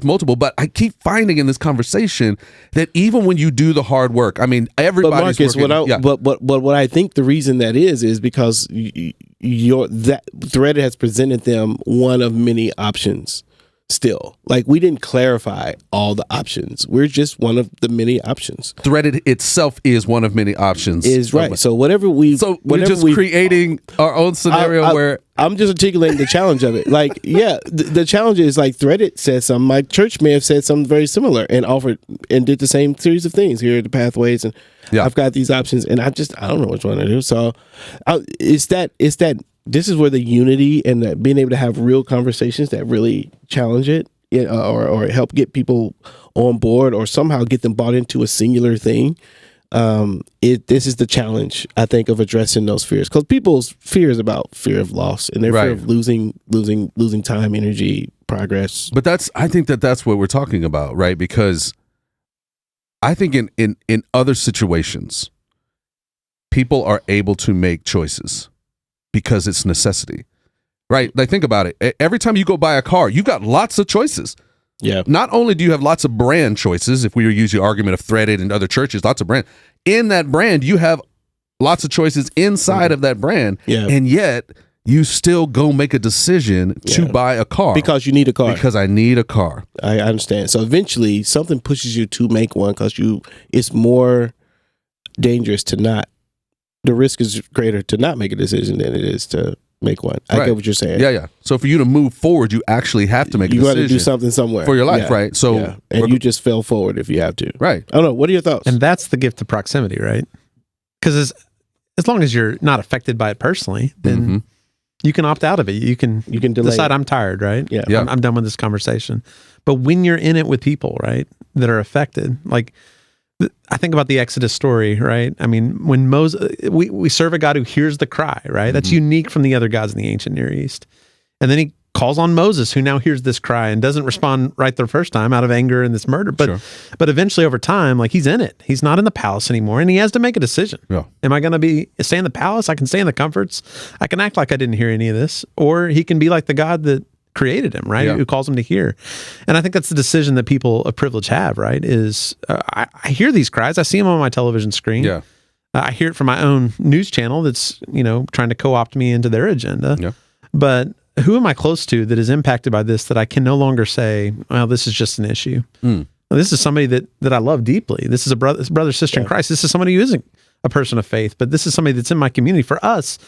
multiple, but I keep finding in this conversation that even when you do the hard work, I mean, everybody's working. But what I think the reason that is because that Threaded has presented them one of many options. Still, we didn't clarify all the options. We're just one of the many options. Threaded itself is one of many options. Is right. So we're just creating our own scenario where I'm just articulating the challenge of it. The challenge is Threaded said something. My church may have said something very similar and offered and did the same series of things. Here are the pathways, and I've got these options, and I don't know which one to do. So it's that. This is where the unity and being able to have real conversations that really challenge it, or help get people on board, or somehow get them bought into a singular thing. This is the challenge, I think, of addressing those fears, because people's fears about fear of loss and their fear of losing time, energy, progress. But I think that's what we're talking about, right? Because I think in other situations, people are able to make choices because it's necessity, right? Think about it. Every time you go buy a car, you've got lots of choices. Yeah. Not only do you have lots of brand choices, if we were using the argument of Threaded and other churches, lots of brand. In that brand, you have lots of choices inside of that brand. Yeah. And yet you still go make a decision to buy a car. Because you need a car. Because I need a car. I understand. So eventually something pushes you to make one because it's more dangerous to not. The risk is greater to not make a decision than it is to make one. I get what you're saying. Yeah. So for you to move forward, you actually have to make a decision. You got to do something somewhere. For your life, right? So, and you just fell forward if you have to. Right. I don't know. What are your thoughts? And that's the gift of proximity, right? Because as long as you're not affected by it personally, then you can opt out of it. You can decide I'm tired, right? Yeah. I'm done with this conversation. But when you're in it with people, right, that are affected, I think about the Exodus story, right? I mean, when Moses, we serve a God who hears the cry, right? That's unique from the other gods in the ancient Near East. And then he calls on Moses, who now hears this cry and doesn't respond right the first time out of anger and this murder. But but eventually over time, like he's in it. He's not in the palace anymore, and he has to make a decision. Yeah. Am I going to stay in the palace? I can stay in the comforts. I can act like I didn't hear any of this. Or he can be like the God that created him, right? Who calls him to hear. And I think that's the decision that people of privilege have, right? Is I hear these cries. I see them on my television screen. Yeah. I hear it from my own news channel that's, trying to co-opt me into their agenda. Yeah. But who am I close to that is impacted by this that I can no longer say, well, this is just an issue? This is somebody that I love deeply. This is a brother, sister in Christ. This is somebody who isn't a person of faith, but this is somebody that's in my community. For us,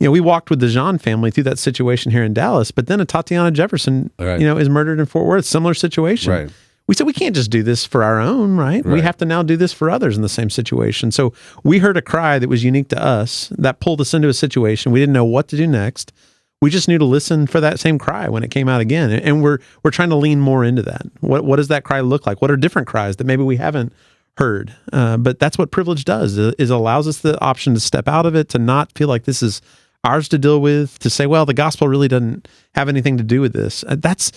we walked with the Jean family through that situation here in Dallas, but then a Tatiana Jefferson, is murdered in Fort Worth. Similar situation. Right. We said we can't just do this for our own, right? We have to now do this for others in the same situation. So we heard a cry that was unique to us that pulled us into a situation. We didn't know what to do next. We just knew to listen for that same cry when it came out again. And we're trying to lean more into that. What does that cry look like? What are different cries that maybe we haven't heard? But that's what privilege does, is allows us the option to step out of it, to not feel like this is ours to deal with, to say, well, the gospel really doesn't have anything to do with this. That's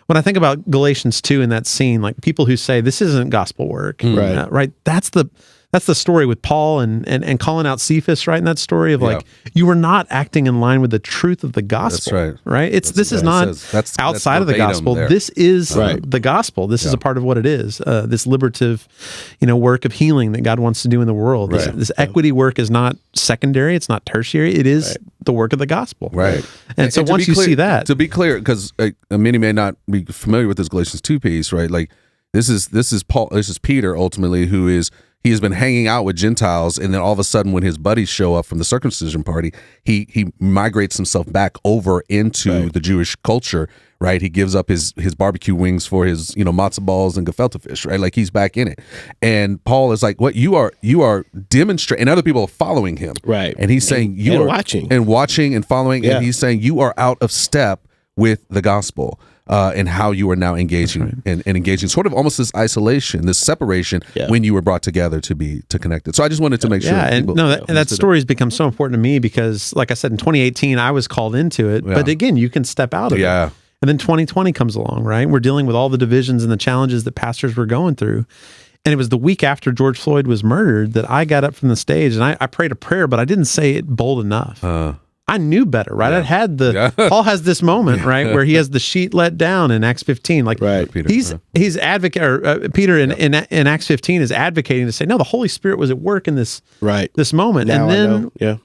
when I think about Galatians 2 in that scene, like people who say this isn't gospel work, right? That's the story with Paul and calling out Cephas, right? In that story of like, you were not acting in line with the truth of the gospel. That's right. Right? This is not outside of the gospel. There. This is the gospel. This is a part of what it is. This liberative, work of healing that God wants to do in the world. This equity work is not secondary. It's not tertiary. It is the work of the gospel. Right. And so once you see that, to be clear, because many may not be familiar with this Galatians 2 piece, right? Like this is Paul. This is Peter ultimately, he has been hanging out with Gentiles, and then all of a sudden, when his buddies show up from the circumcision party, he migrates himself back over into the Jewish culture, right? He gives up his barbecue wings for his matzo balls and gefilte fish, right? Like he's back in it. And Paul is like, "What you are demonstrating," and other people are following him, right? And he's saying you are watching and following, and he's saying you are out of step with the gospel. And how you are now engaging and engaging, sort of almost this isolation, this separation when you were brought together to connected. So I just wanted to make sure. And that story has become so important to me because, like I said, in 2018 I was called into it, but again, you can step out of it. And then 2020 comes along, right? We're dealing with all the divisions and the challenges that pastors were going through. And it was the week after George Floyd was murdered that I got up from the stage and I prayed a prayer, but I didn't say it bold enough. I knew better, right? I had Paul has this moment, right, where he has the sheet let down in Acts 15. Like Peter, he's advocate, or Peter in Acts 15 is advocating to say, no, the Holy Spirit was at work in this moment. Now and then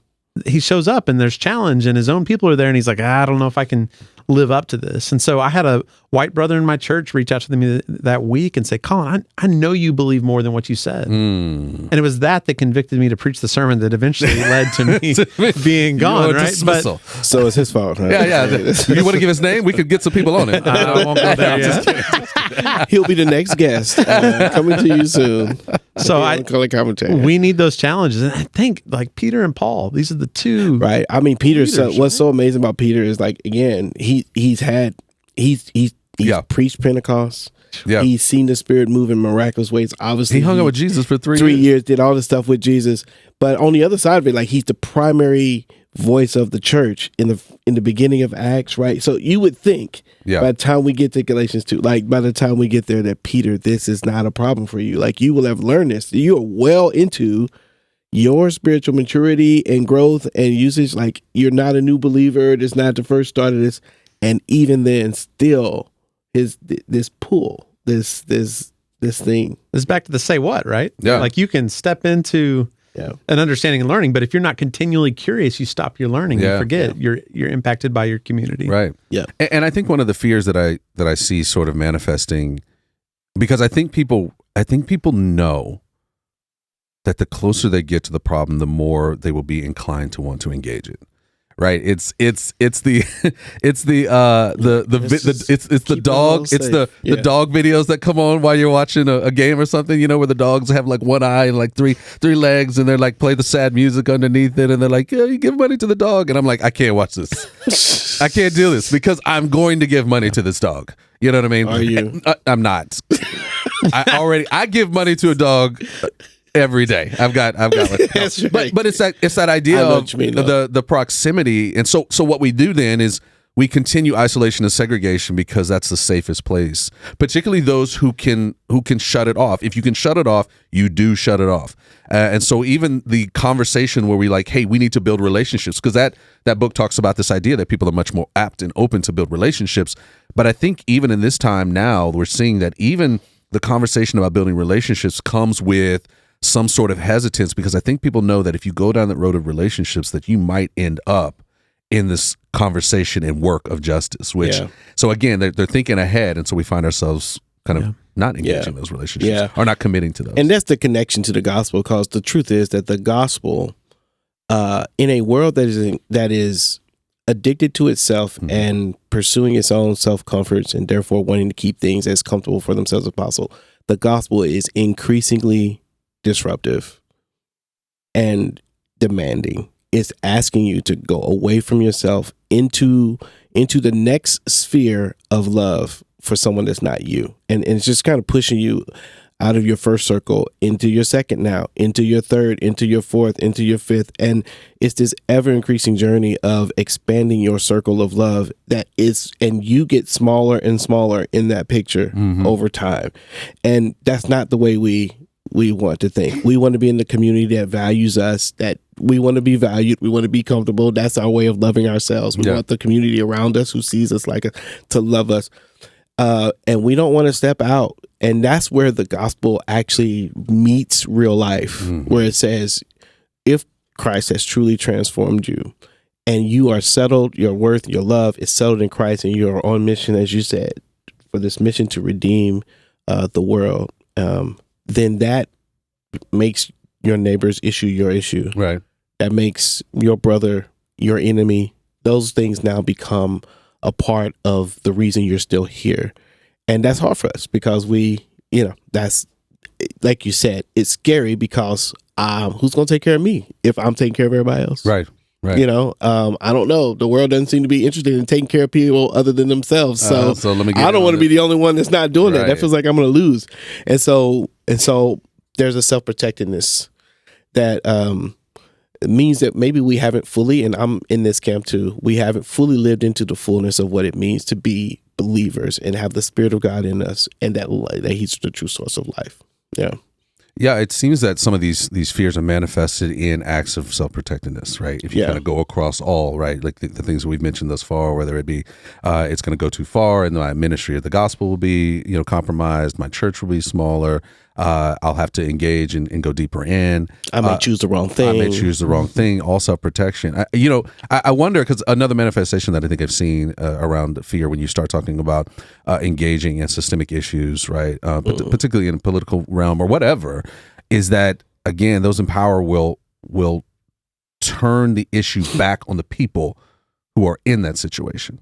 he shows up and there's challenge and his own people are there and he's like, I don't know if I can live up to this. And so I had a white brother in my church reach out to me that week and say, Collin, I know you believe more than what you said. And it was that convicted me to preach the sermon that eventually led to me being gone, right? So it's his fault, right? You want to give his name? We could get some people on it. I won't go there yet. He'll be the next guest coming to you soon. So we need those challenges. And I think like Peter and Paul, these are the two. Right. I mean, what's so amazing about Peter is like, again, he's preached Pentecost. Yeah. He's seen the Spirit move in miraculous ways. Obviously, he hung out with Jesus for 3 years, did all this stuff with Jesus. But on the other side of it, like he's the primary voice of the church in the beginning of Acts, right? So you would think by the time we get to Galatians 2, like by the time we get there, that Peter, this is not a problem for you. Like you will have learned this. You are well into your spiritual maturity and growth and usage. Like you're not a new believer. This is not the first start of this. And even then, still, this pull, this thing. It's back to the say what, right? Yeah. Like you can step into an understanding and learning, but if you're not continually curious, you stop your learning and forget. You're impacted by your community. Right. Yeah. And I think one of the fears that I see sort of manifesting, because I think people know that the closer they get to the problem, the more they will be inclined to want to engage it. Right, it's the dog videos that come on while you're watching a game or something, where the dogs have like one eye and like three legs, and they're like play the sad music underneath it, and they're like, you give money to the dog, and I'm like, I can't watch this, I can't do this because I'm going to give money to this dog. You know what I mean? Are you? I'm not. I give money to a dog every day. I've got one. That's right. But it's that idea I know of what you mean, the proximity. And so what we do then is we continue isolation and segregation because that's the safest place, particularly those who can shut it off. If you can shut it off, you do shut it off. And so even the conversation where we like, hey, we need to build relationships, because that book talks about this idea that people are much more apt and open to build relationships. But I think even in this time now, we're seeing that even the conversation about building relationships comes with some sort of hesitance, because I think people know that if you go down that road of relationships, that you might end up in this conversation and work of justice, which, so again, they're thinking ahead. And so we find ourselves kind of not engaging those relationships or not committing to those. And that's the connection to the gospel, because the truth is that the gospel, in a world that is addicted to itself and pursuing its own self-comforts and therefore wanting to keep things as comfortable for themselves as possible, the gospel is increasingly disruptive and demanding. It's asking you to go away from yourself into the next sphere of love for someone that's not you. And it's just kind of pushing you out of your first circle into your second now, into your third, into your fourth, into your fifth. And it's this ever increasing journey of expanding your circle of love and you get smaller and smaller in that picture over time. And that's not the way we want to think. We want to be in the community that values us, that we want to be valued. We want to be comfortable. That's our way of loving ourselves. We want the community around us who sees us like us to love us. And we don't want to step out. And that's where the gospel actually meets real life, where it says, if Christ has truly transformed you and you are settled, your worth, your love is settled in Christ, and you're on mission, as you said, for this mission to redeem the world, then that makes your neighbor's issue your issue. Right. That makes your brother your enemy. Those things now become a part of the reason you're still here. And that's hard for us because that's, like you said, it's scary because who's going to take care of me if I'm taking care of everybody else? Right. Right. I don't know. The world doesn't seem to be interested in taking care of people other than themselves. So I don't want to be the only one that's not doing that. That feels like I'm going to lose. And so there's a self-protectiveness that means that maybe we haven't fully, and I'm in this camp too, we haven't fully lived into the fullness of what it means to be believers and have the Spirit of God in us, and that He's the true source of life. Yeah. Yeah, it seems that some of these fears are manifested in acts of self-protectiveness, right? If you kind of go across all, right, like the things that we've mentioned thus far, whether it be it's going to go too far and my ministry of the gospel will be, compromised, my church will be smaller, I'll have to engage and go deeper in. I may choose the wrong thing. All self-protection. I wonder, because another manifestation that I think I've seen around fear when you start talking about engaging in systemic issues, right, particularly in the political realm or whatever, is that, again, those in power will turn the issue back on the people who are in that situation,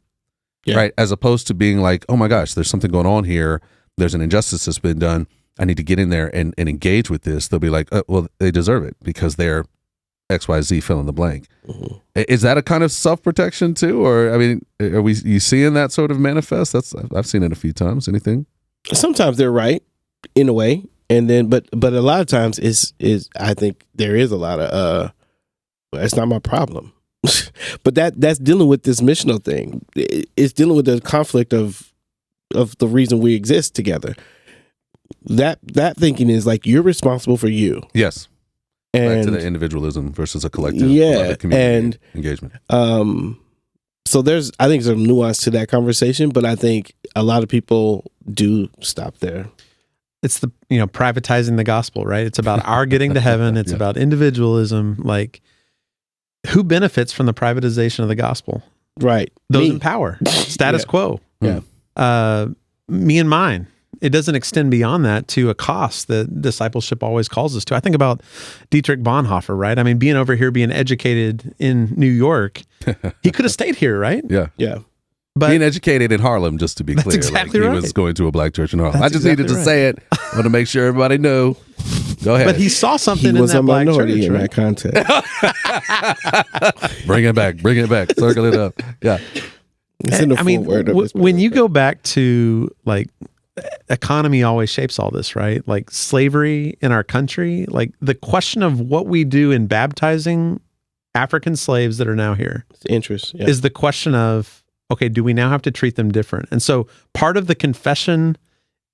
right? As opposed to being like, oh my gosh, there's something going on here. There's an injustice that's been done. I need to get in there and engage with this. They'll be like, well, they deserve it because they're XYZ fill in the blank. Mm-hmm. Is that a kind of self-protection too? Or, I mean, you seeing that sort of manifest? I've seen it a few times. Anything? Sometimes they're right in a way. And then, but a lot of times is I think there is a lot of, it's not my problem, but that's dealing with this missional thing. It's dealing with the conflict of the reason we exist together. That thinking is like, you're responsible for you. Yes. And back to the individualism versus a collective community and engagement. So I think there's some nuance to that conversation, but I think a lot of people do stop there. It's the, privatizing the gospel, right? It's about our getting to heaven. It's about individualism. Like, who benefits from the privatization of the gospel? Right. Those in power. Status quo. Yeah. Me and mine. It doesn't extend beyond that to a cost that discipleship always calls us to. I think about Dietrich Bonhoeffer, right? I mean, being over here, being educated in New York, he could have stayed here, right? Yeah. Yeah. But being educated in Harlem, just to be clear. Exactly he right. was going to a black church in Harlem. That's I just needed to say it. I want to make sure everybody knew. Go ahead. But he saw something in that black church, in that context. Bring it back. Circle it up. Yeah. It's in the full word of this. When you go back to like economy always shapes all this, right? Like slavery in our country, like the question of what we do in baptizing African slaves that are now here Interest is the question of, okay, do we now have to treat them different? And so part of the confession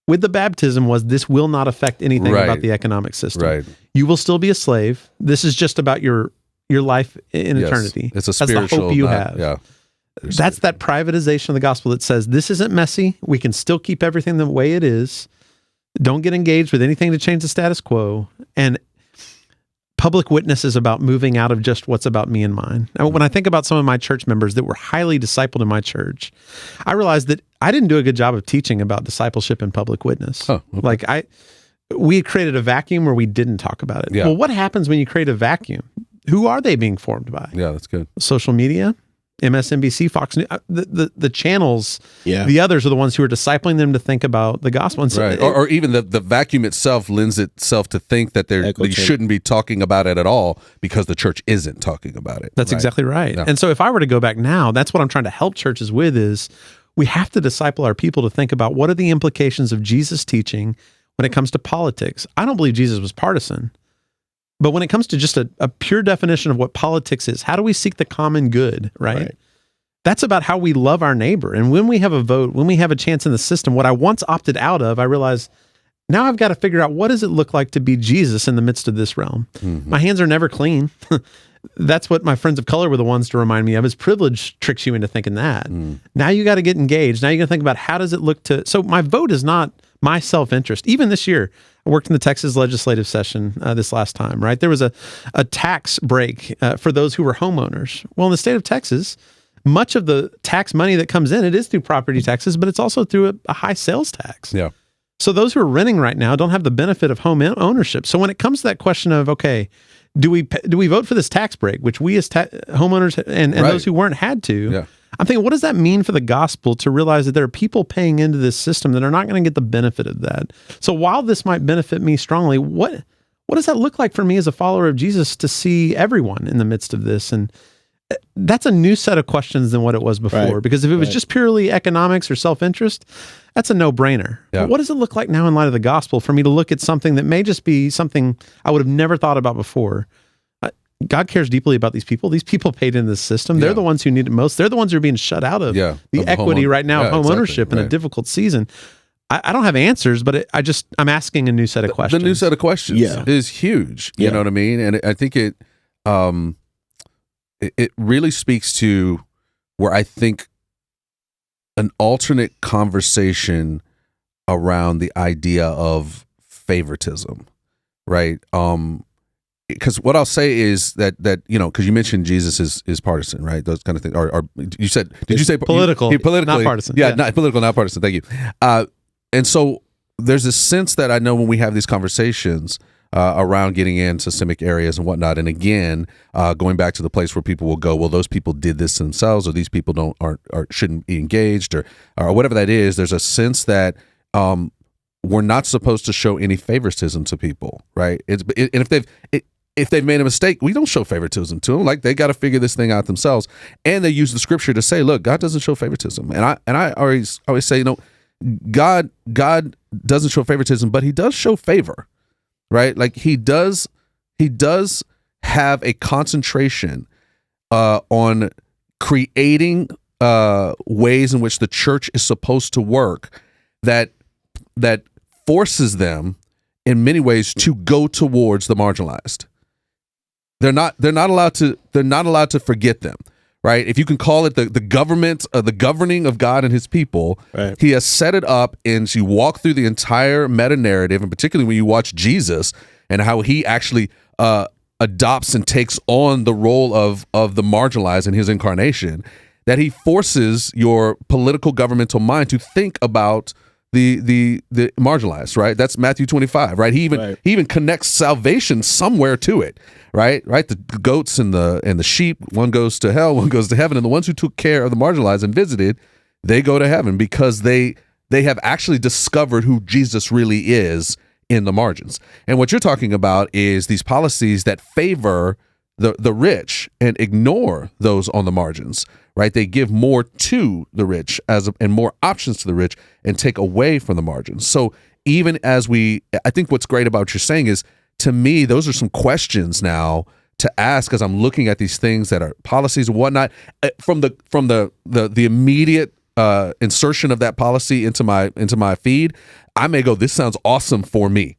with the baptism was this will not affect anything Right. about the economic system. Right. You will still be a slave. This is just about your life in Yes. eternity. It's a That's spiritual. the hope you not- have. Yeah. That's that privatization of the gospel that says this isn't messy. We can still keep everything the way it is. Don't get engaged with anything to change the status quo. And public witness is about moving out of just what's about me and mine. And when I think about some of my church members that were highly discipled in my church, I realized that I didn't do a good job of teaching about discipleship and public witness. Huh, okay. Like we had created a vacuum where we didn't talk about it. Yeah. Well, what happens when you create a vacuum? Who are they being formed by? Yeah, that's good. Social media, MSNBC, Fox News, the channels, Yeah. the others are the ones who are discipling them to think about the gospel. And so Right. Or even the vacuum itself lends itself to think that Echo they chamber. shouldn't be talking about it at all because the church isn't talking about it. That's Right. exactly right. Yeah. And so if I were to go back now, that's what I'm trying to help churches with is we have to disciple our people to think about what are the implications of Jesus' teaching when it comes to politics. I don't believe Jesus was partisan. But when it comes to just a pure definition of what politics is, how do we seek the common good, right? That's about how we love our neighbor. And when we have a vote, when we have a chance in the system, what I once opted out of, I realize now I've got to figure out what does it look like to be Jesus in the midst of this realm. Mm-hmm. My hands are never clean. That's what my friends of color were the ones to remind me of, is privilege tricks you into thinking that. Now you got to get engaged. Now you got to think about how does it look to, so my vote is not my self-interest. Even this year, I worked in the Texas legislative session this last time, right? There was a tax break for those who were homeowners. Well, in the state of Texas, much of the tax money that comes in, it is through property taxes, but it's also through a high sales tax. Yeah. So those who are renting right now don't have the benefit of home ownership. So when it comes to that question of, okay, do we vote for this tax break, which we as homeowners and Right. those who weren't had to, Yeah. I'm thinking, what does that mean for the gospel to realize that there are people paying into this system that are not going to get the benefit of that? So while this might benefit me strongly, what does that look like for me as a follower of Jesus to see everyone in the midst of this? And that's a new set of questions than what it was before. Right. Because if it was just purely economics or self-interest, that's a no-brainer. Yeah. But what does it look like now in light of the gospel for me to look at something that may just be something I would have never thought about before? God cares deeply about these people. These people paid into the system. They're Yeah. the ones who need it most. They're the ones who are being shut out of Yeah, the of equity home right now of yeah, home exactly, ownership in a right. difficult season. I don't have answers, but I'm asking a new set of questions. The new set of questions Yeah. is huge. You Yeah. know what I mean? And I think it really speaks to where I think an alternate conversation around the idea of favoritism, right? Because what I'll say is that because you mentioned Jesus is partisan, right? Those kind of things. Or you said, did you say political, politically, not partisan. Yeah, Yeah. not political, not partisan. Thank you. And so there's a sense that I know when we have these conversations around getting in systemic areas and whatnot, and again, going back to the place where people will go, well, those people did this themselves, or these people shouldn't be engaged, or whatever that is. There's a sense that we're not supposed to show any favoritism to people, right? And if they've made a mistake, we don't show favoritism to them. Like, they got to figure this thing out themselves. And they use the scripture to say, look, God doesn't show favoritism. And I always say, God doesn't show favoritism, but he does show favor, right? Like, he does have a concentration on creating ways in which the church is supposed to work that forces them in many ways to go towards the marginalized. They're not allowed to forget them, right? If you can call it the government, the governing of God and his people, Right. he has set it up, and you walk through the entire meta narrative, and particularly when you watch Jesus and how he actually adopts and takes on the role of the marginalized in his incarnation, that he forces your political governmental mind to think about the marginalized, right? That's Matthew 25, right? He even connects salvation somewhere to it, right? The goats and the sheep, one goes to hell, one goes to heaven, and the ones who took care of the marginalized and visited, they go to heaven because they have actually discovered who Jesus really is in the margins. And what you're talking about is these policies that favor the rich and ignore those on the margins, right? They give more to the rich and more options to the rich and take away from the margins. So even as I think what's great about what you're saying is, to me, those are some questions now to ask as I'm looking at these things that are policies and whatnot, from the immediate insertion of that policy into my feed. I may go, this sounds awesome for me.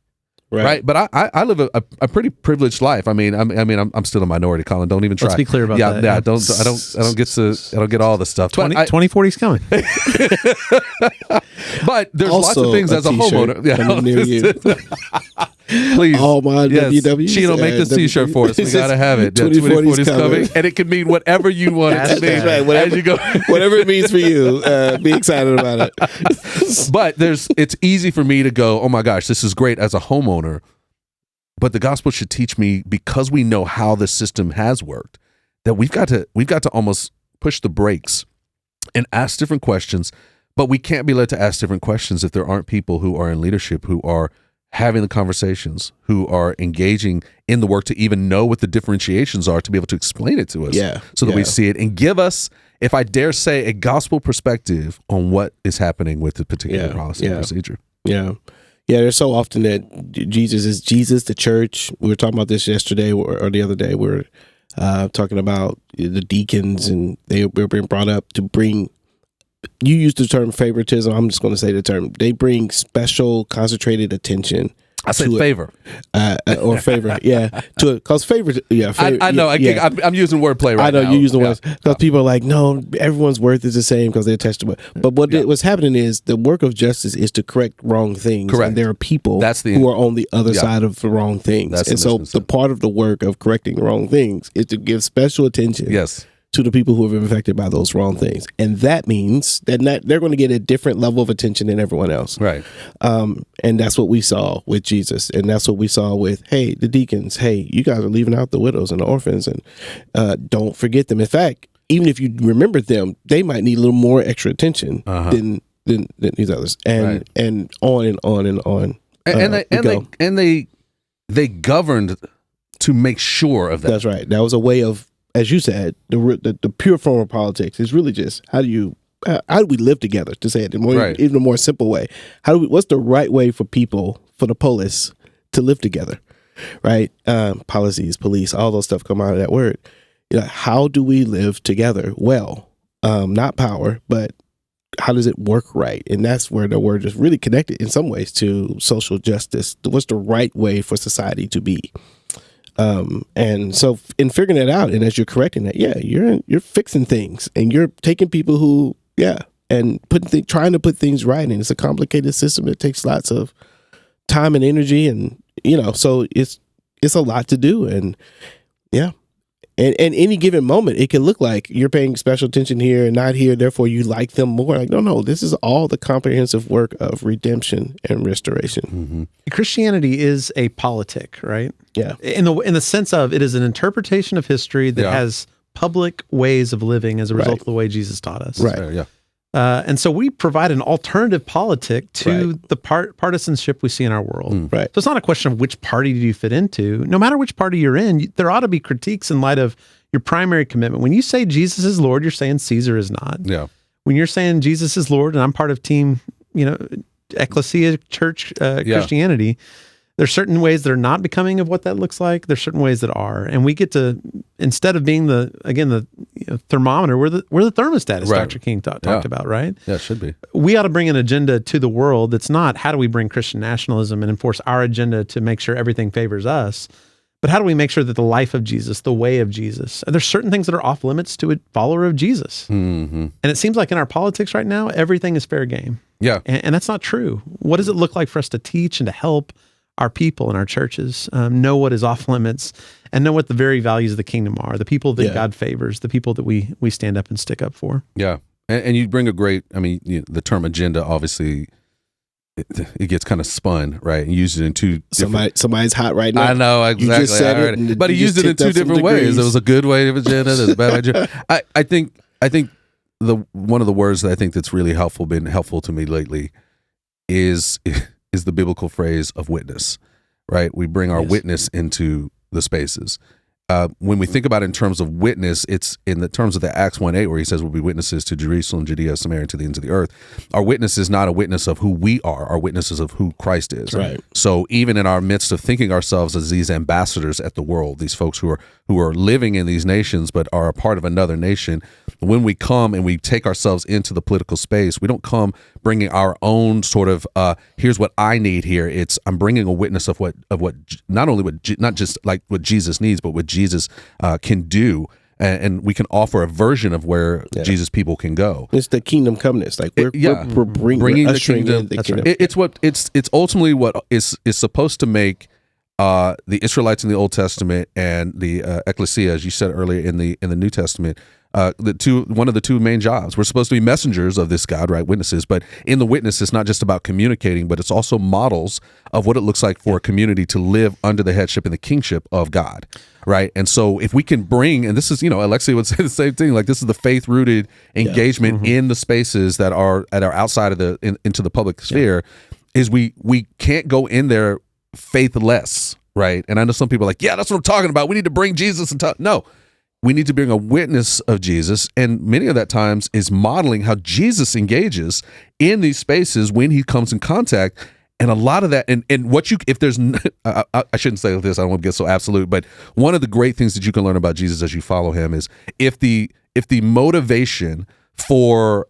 Right. But I live a pretty privileged life. I'm still a minority, Collin. Don't even try. Let's be clear about that. Yeah, I don't get all the stuff. 2040 is coming. But there's also, lots of things as a homeowner. Coming near you. Please. All my WWs. Chino, make this t-shirt for us. We gotta have it. 2040 is coming. And it can mean whatever you want it to mean. That's right. Whatever, you go. Whatever it means for you, be excited about it. But it's easy for me to go, oh my gosh, this is great as a homeowner. But the gospel should teach me, because we know how the system has worked, that we've got to almost push the brakes and ask different questions. But we can't be led to ask different questions if there aren't people who are in leadership, who are having the conversations, who are engaging in the work to even know what the differentiations are, to be able to explain it to us, so that we see it and give us, if I dare say, a gospel perspective on what is happening with the particular policy and procedure. Yeah. There's so often that Jesus is the church. We were talking about this yesterday or the other day. We were talking about the deacons, and they were being brought up to bring. You used the term favoritism. I'm just going to say the term. They bring special, concentrated attention. I said favor. Or favor, because favor, I know. I'm using wordplay right now. I know you're using words. Because people are like, no, everyone's worth is the same because they're attached to it. But what's happening is the work of justice is to correct wrong things. Correct. And there are people who are on the other side of the wrong things. And so the part of the work of correcting wrong things is to give special attention. Yes. To the people who have been affected by those wrong things. And that means that they're going to get a different level of attention than everyone else. Right. And that's what we saw with Jesus. And that's what we saw with, hey, the deacons, hey, you guys are leaving out the widows and the orphans, and don't forget them. In fact, even if you remember them, they might need a little more extra attention than these others. And on and on and on. And they governed to make sure of that. That's right. That was a way of, as you said, the pure form of politics is really just how do we live together, to say it in even a more simple way. What's the right way for people, for the polis, to live together, right? Policies, police, all those stuff come out of that word. How do we live together well? Not power, but how does it work right? And that's where the word is really connected in some ways to social justice. What's the right way for society to be? And so in figuring it out, and as you're correcting that, you're fixing things, and you're taking people who, and trying to put things right. And it's a complicated system. It takes lots of time and energy, and, so it's a lot to do. And and any given moment, it can look like you're paying special attention here and not here. Therefore you like them more. Like, no, this is all the comprehensive work of redemption and restoration. Mm-hmm. Christianity is a politic, right? Yeah. In the sense of, it is an interpretation of history that has public ways of living as a result of the way Jesus taught us. Right. And so we provide an alternative politic to the partisanship we see in our world. Right. So it's not a question of which party do you fit into. No matter which party you're in, there ought to be critiques in light of your primary commitment. When you say Jesus is Lord, you're saying Caesar is not. Yeah. When you're saying Jesus is Lord and I'm part of team, ecclesia, church, Christianity, there's certain ways that are not becoming of what that looks like. There's certain ways that are, and we get to, instead of being the thermometer, we're the thermostat, as Dr. King talked about, right? Yeah, it should be. We ought to bring an agenda to the world that's not how do we bring Christian nationalism and enforce our agenda to make sure everything favors us, but how do we make sure that the life of Jesus, the way of Jesus, there's certain things that are off limits to a follower of Jesus. Mm-hmm. And it seems like in our politics right now, everything is fair game. Yeah. And that's not true. What does it look like for us to teach and to help our people in our churches know what is off limits and know what the very values of the kingdom are, the people that God favors, the people that we stand up and stick up for. Yeah. And you bring a great, the term agenda, obviously, it gets kind of spun, right? And used it in two different... Somebody's hot right now. I know, exactly. You just said it, but he used it in two different ways. There was a good way of agenda, there's a bad agenda. I think one of the words that I think that's really been helpful to me lately is the biblical phrase of witness, right? We bring our witness into the spaces. when we think about it in terms of witness, it's in the terms of the Acts 1:8 where he says we'll be witnesses to Jerusalem, Judea, Samaria, and to the ends of the earth. Our witness is not a witness of who we are. Our witness is of who Christ is. Right. So even in our midst of thinking ourselves as these ambassadors at the world, these folks who are living in these nations but are a part of another nation, when we come and we take ourselves into the political space, we don't come bringing our own sort of here's what I need here. It's I'm bringing a witness of what not only not just like what Jesus needs, but what Jesus can do, and we can offer a version of where Jesus people can go. It's the kingdom covenants, like we're bringing the kingdom. It's ultimately what is supposed to make the Israelites in the Old Testament and the ecclesia, as you said earlier in the New Testament, one of the two main jobs. We're supposed to be messengers of this God, right? Witnesses. But in the witness, it's not just about communicating, but it's also models of what it looks like for a community to live under the headship and the kingship of God, right? And so if we can bring, and this is, Alexia would say the same thing, like this is the faith-rooted engagement in the spaces that are outside of into the public sphere, is we can't go in there faithless, right? And I know some people are like, yeah, that's what I'm talking about. We need to bring Jesus and talk. No. We need to bring a witness of Jesus, and many of that times is modeling how Jesus engages in these spaces when he comes in contact. And a lot of that, and what if there's, I shouldn't say this, I don't want to get so absolute, but one of the great things that you can learn about Jesus as you follow him is if the motivation for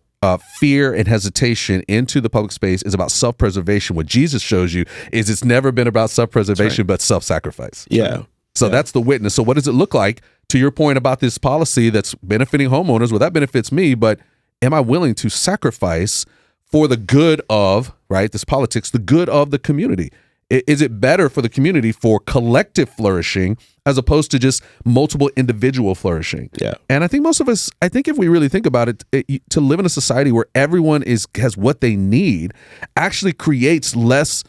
fear and hesitation into the public space is about self-preservation, what Jesus shows you is it's never been about self-preservation, but self-sacrifice. Yeah. Right? So that's the witness. So what does it look like, to your point about this policy that's benefiting homeowners? Well, that benefits me, but am I willing to sacrifice for the good of, right, this politics, the good of the community? Is it better for the community for collective flourishing as opposed to just multiple individual flourishing? Yeah. And I think most of us, if we really think about it, to live in a society where everyone has what they need actually creates less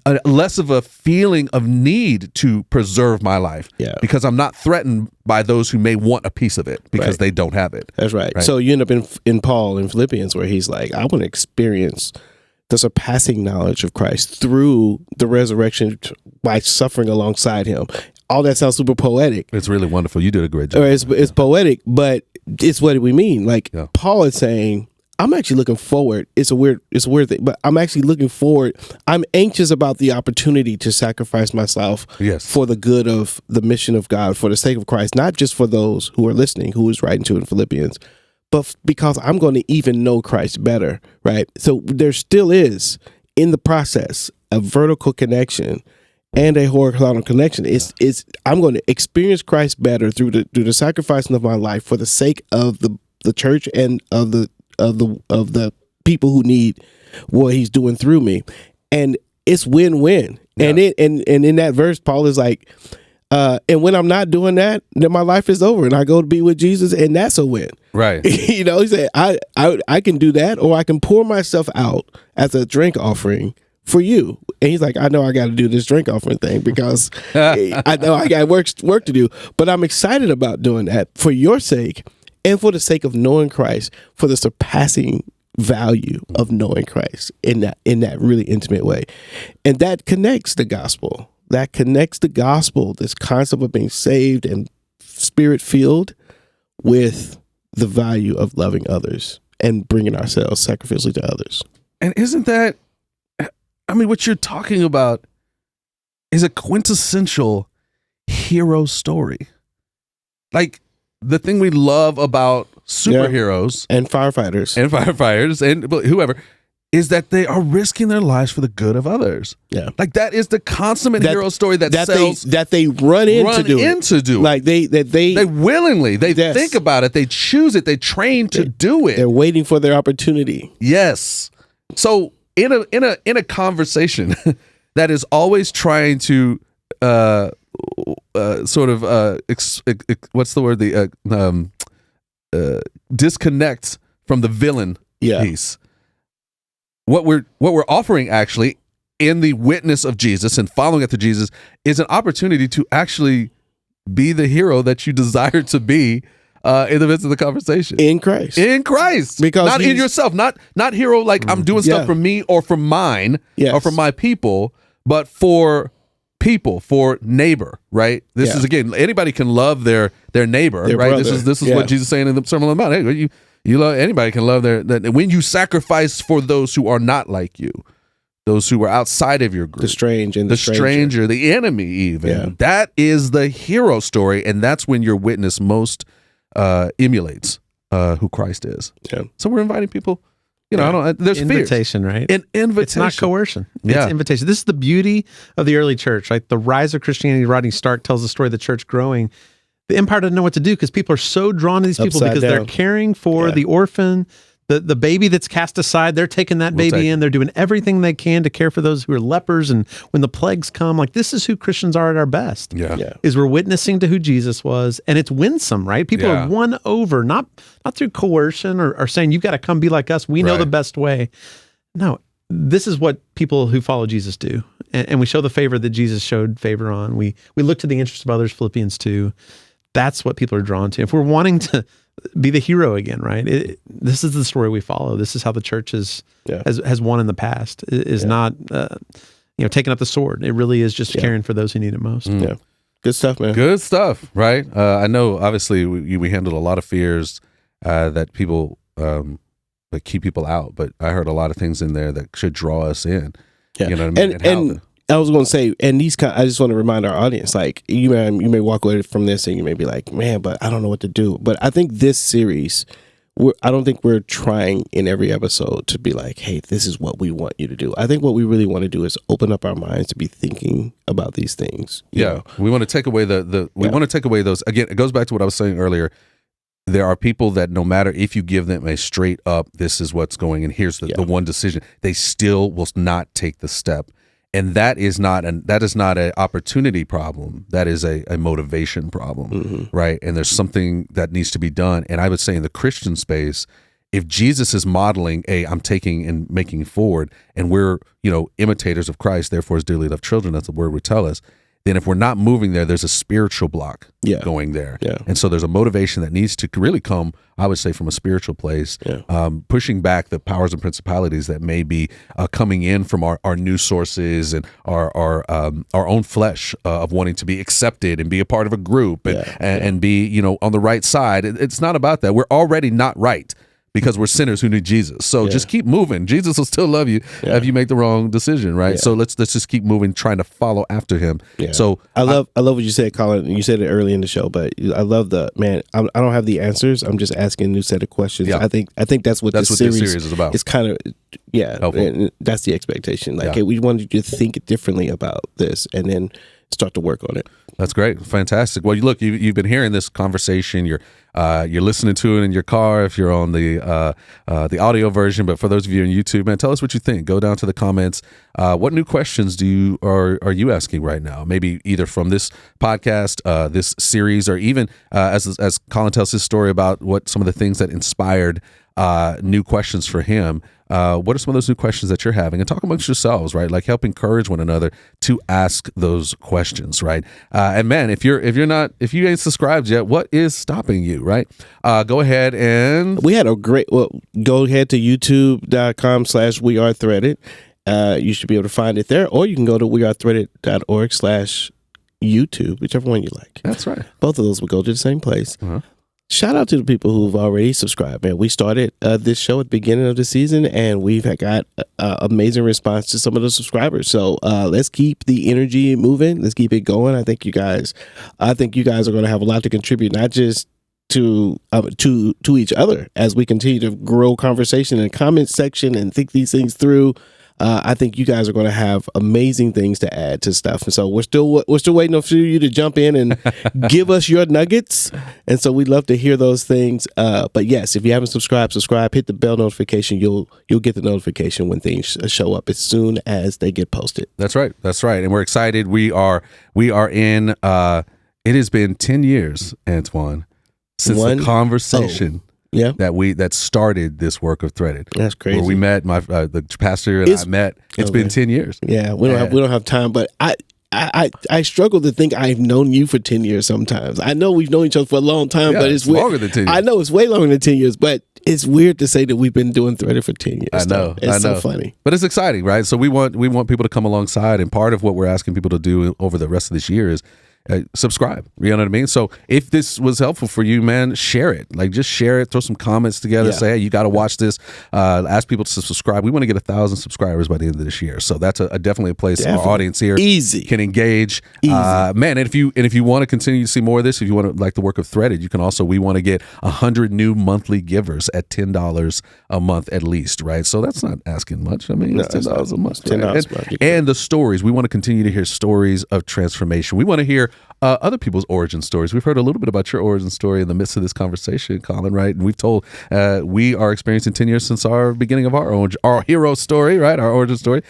of a feeling of need to preserve my life, because I'm not threatened by those who may want a piece of it because they don't have it. That's right. So you end up in Paul in Philippians where he's like, I want to experience the surpassing knowledge of Christ through the resurrection by suffering alongside him. All that sounds super poetic. It's really wonderful. You did a great job. It's poetic, but it's what we mean. Like Paul is saying, I'm actually looking forward. It's a weird thing, but I'm actually looking forward. I'm anxious about the opportunity to sacrifice myself for the good of the mission of God, for the sake of Christ, not just for those who are listening, who is writing to in Philippians, but because I'm going to even know Christ better, right? So there still is, in the process, a vertical connection and a horizontal connection. It's I'm going to experience Christ better through the sacrificing of my life for the sake of the church and of the people who need what he's doing through me, and it's win-win. And in that verse, Paul is like, and when I'm not doing that, then my life is over, and I go to be with Jesus, and that's a win. Right? He said, I can do that, or I can pour myself out as a drink offering for you. And he's like, I know I got to do this drink offering thing because I know I got work to do, but I'm excited about doing that for your sake. And for the sake of knowing Christ, for the surpassing value of knowing Christ in that really intimate way. And that connects the gospel. This concept of being saved and spirit-filled with the value of loving others and bringing ourselves sacrificially to others. And isn't that, what you're talking about is a quintessential hero story. Like, the thing we love about superheroes and firefighters and whoever is that they are risking their lives for the good of others. Yeah, like that is the consummate hero story that sells. They run into do. Like they willingly think about it, they choose it, they train to do it. They're waiting for their opportunity. Yes. So in a conversation that is always trying to what's the word? Disconnect from the villain piece. What we're offering actually in the witness of Jesus and following after Jesus is an opportunity to actually be the hero that you desire to be in the midst of the conversation. In Christ. Because not in yourself, not hero like I'm doing stuff for me or for mine or for my people, but for people, for neighbor, right? This is, again, anybody can love their neighbor, right? Brother. This is what Jesus is saying in the Sermon on the Mount. Hey, you love, anybody can love when you sacrifice for those who are not like you, those who are outside of your group, the strange and the stranger, the enemy, even. Yeah. That is the hero story, and that's when your witness most emulates who Christ is. Yeah. So we're inviting people. There's invitation, fears. right? An invitation. It's not coercion. Yeah. It's invitation. This is the beauty of the early church. Like the rise of Christianity, Rodney Stark tells the story of the church growing. The empire doesn't know what to do because people are so drawn to these people because they're caring for the orphan, the baby that's cast aside. They're taking that baby in. They're doing everything they can to care for those who are lepers. And when the plagues come, like this is who Christians are at our best. Yeah. Is we're witnessing to who Jesus was, and it's winsome, right? People are won over, not through coercion or saying you've got to come be like us. We know the best way. No, this is what people who follow Jesus do, and we show the favor that Jesus showed favor on. We look to the interests of others. Philippians 2. That's what people are drawn to. If we're wanting to be the hero again, right? This is the story we follow. This is how the church has won in the past. It is not taking up the sword. It really is just caring for those who need it most. Yeah, good stuff, man. Good stuff, right? I know. Obviously, we handled a lot of fears that people that keep people out, but I heard a lot of things in there that should draw us in. Yeah, you know what I mean? And I was going to say, and I just want to remind our audience, like you may walk away from this and you may be like, man, but I don't know what to do. But I think this series, I don't think we're trying in every episode to be like, hey, this is what we want you to do. I think what we really want to do is open up our minds to be thinking about these things. You know? We want to take away we want to take away those. Again, it goes back to what I was saying earlier. There are people that no matter if you give them a straight up, this is what's going, and here's the one decision, they still will not take the step. And that is not an opportunity problem. That is a motivation problem, right? And there's something that needs to be done. And I would say in the Christian space, if Jesus is modeling, I'm taking and making forward, and we're imitators of Christ, therefore as dearly loved children, that's the word would tell us. Then if we're not moving there, there's a spiritual block going there. Yeah. And so there's a motivation that needs to really come, I would say, from a spiritual place, pushing back the powers and principalities that may be coming in from our news sources and our own flesh of wanting to be accepted and be a part of a group and be, on the right side. It's not about that. We're already not right, because we're sinners who need Jesus. So just keep moving. Jesus will still love you if you make the wrong decision, right? So let's just keep moving, trying to follow after him. Yeah. So I love what you said, Collin. You said it early in the show, but I love I don't have the answers. I'm just asking a new set of questions. Yeah. I think that's what this series is about. It's kind of and that's the expectation. Like, hey, we wanted you to think differently about this, and then start to work on it. That's great. Fantastic. Well, look, you've been hearing this conversation. You're listening to it in your car if you're on the audio version. But for those of you on YouTube, man, tell us what you think. Go down to the comments. What new questions are you asking right now? Maybe either from this podcast, this series, or even as Collin tells his story about what some of the things that inspired new questions for him. What are some of those new questions that you're having? And talk amongst yourselves, right? Like, help encourage one another to ask those questions, right? And man, if you ain't subscribed yet, what is stopping you, right? Go ahead and we had a great. Well, go ahead to youtube.com/wearethreaded. You should be able to find it there, or you can go to wearethreaded.org/YouTube, whichever one you like. That's right. Both of those will go to the same place. Shout out to the people who've already subscribed, man. We started this show at the beginning of the season, and we've got amazing response to some of the subscribers. So let's keep the energy moving. Let's keep it going. I think you guys are going to have a lot to contribute, not just to each other as we continue to grow conversation in the comment section and think these things through. I think you guys are going to have amazing things to add to stuff, and so we're still waiting for you to jump in and give us your nuggets. And so we'd love to hear those things. But yes, if you haven't subscribed, hit the bell notification. You'll get the notification when things show up as soon as they get posted. That's right, and we're excited. We are in. It has been 10 years, Antwuan, since the conversation. Yeah, that started this work of Threaded. That's crazy. Where we met, the pastor and I met. It's been 10 years. Yeah, we don't have time, but I struggle to think I've known you for 10 years. Sometimes I know we've known each other for a long time, but it's longer than 10 years. I know it's way longer than 10 years, but it's weird to say that we've been doing Threaded for 10 years. I know. It's so funny. But it's exciting, right? So we want people to come alongside, and part of what we're asking people to do over the rest of this year is subscribe. You know what I mean? So if this was helpful for you, man, share it. Like, just share it. Throw some comments together. Say, hey, you got to watch this. Ask people to subscribe. We want to get 1,000 subscribers by the end of this year. So that's definitely a place our audience here can engage. Man, and if you want to continue to see more of this, if you want to like the work of Threaded, you can also. We want to get 100 new monthly givers at $10 a month at least, right? So that's not asking much. I mean, it's $10 a month. Right? And the stories. We want to continue to hear stories of transformation. We want to hear other people's origin stories. We've heard a little bit about your origin story in the midst of this conversation, Collin, right? And we've told we are experiencing 10 years since our beginning of our hero story, right? Our origin story.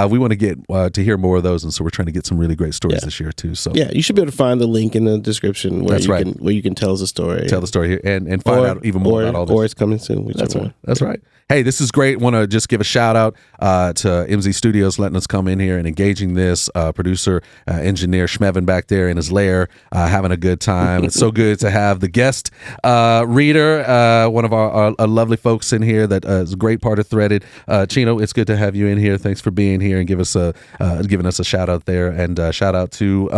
We want to get to hear more of those, and so we're trying to get some really great stories this year too. So you should be able to find the link in the description where you can tell us a story. Tell the story here and find out even more about all this. Or it's coming soon. That's right. Hey, this is great. Want to just give a shout out to MZ Studios letting us come in here and engaging this producer, engineer Schmevin back there in his lair, having a good time. It's so good to have the guest reader, one of our lovely folks in here that is a great part of Threaded. Chino, it's good to have you in here. Thanks for being here and giving us a shout out there, and shout out to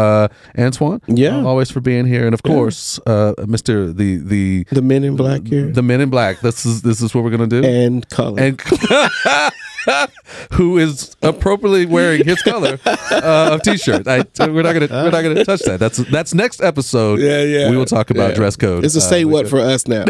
Antwuan, always for being here, and of course, Mr. the Men in Black here, the Men in Black. This is what we're gonna do. And Collin. Who is appropriately wearing his color of t-shirt. We're not gonna touch that. That's next episode. We will talk about dress code. It's a say what for us now.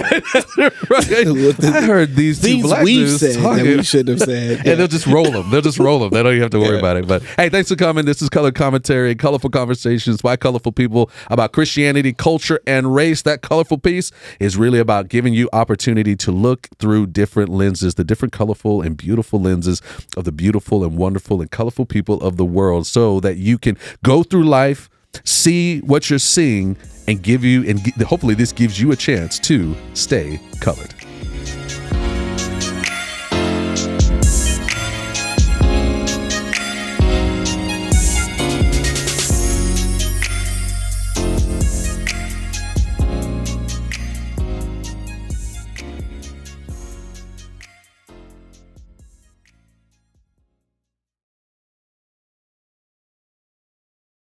Right. I heard these two black dudes said talking that we shouldn't have said. And they'll just roll them. They don't even have to worry about it. But hey, thanks for coming. This is Color Commentary, colorful conversations by colorful people about Christianity, culture, and race. That colorful piece is really about giving you opportunity to look through different lenses, the different colorful and beautiful lenses of the beautiful and wonderful and colorful people of the world, so that you can go through life, see what you're seeing, and hopefully this gives you a chance to stay colored.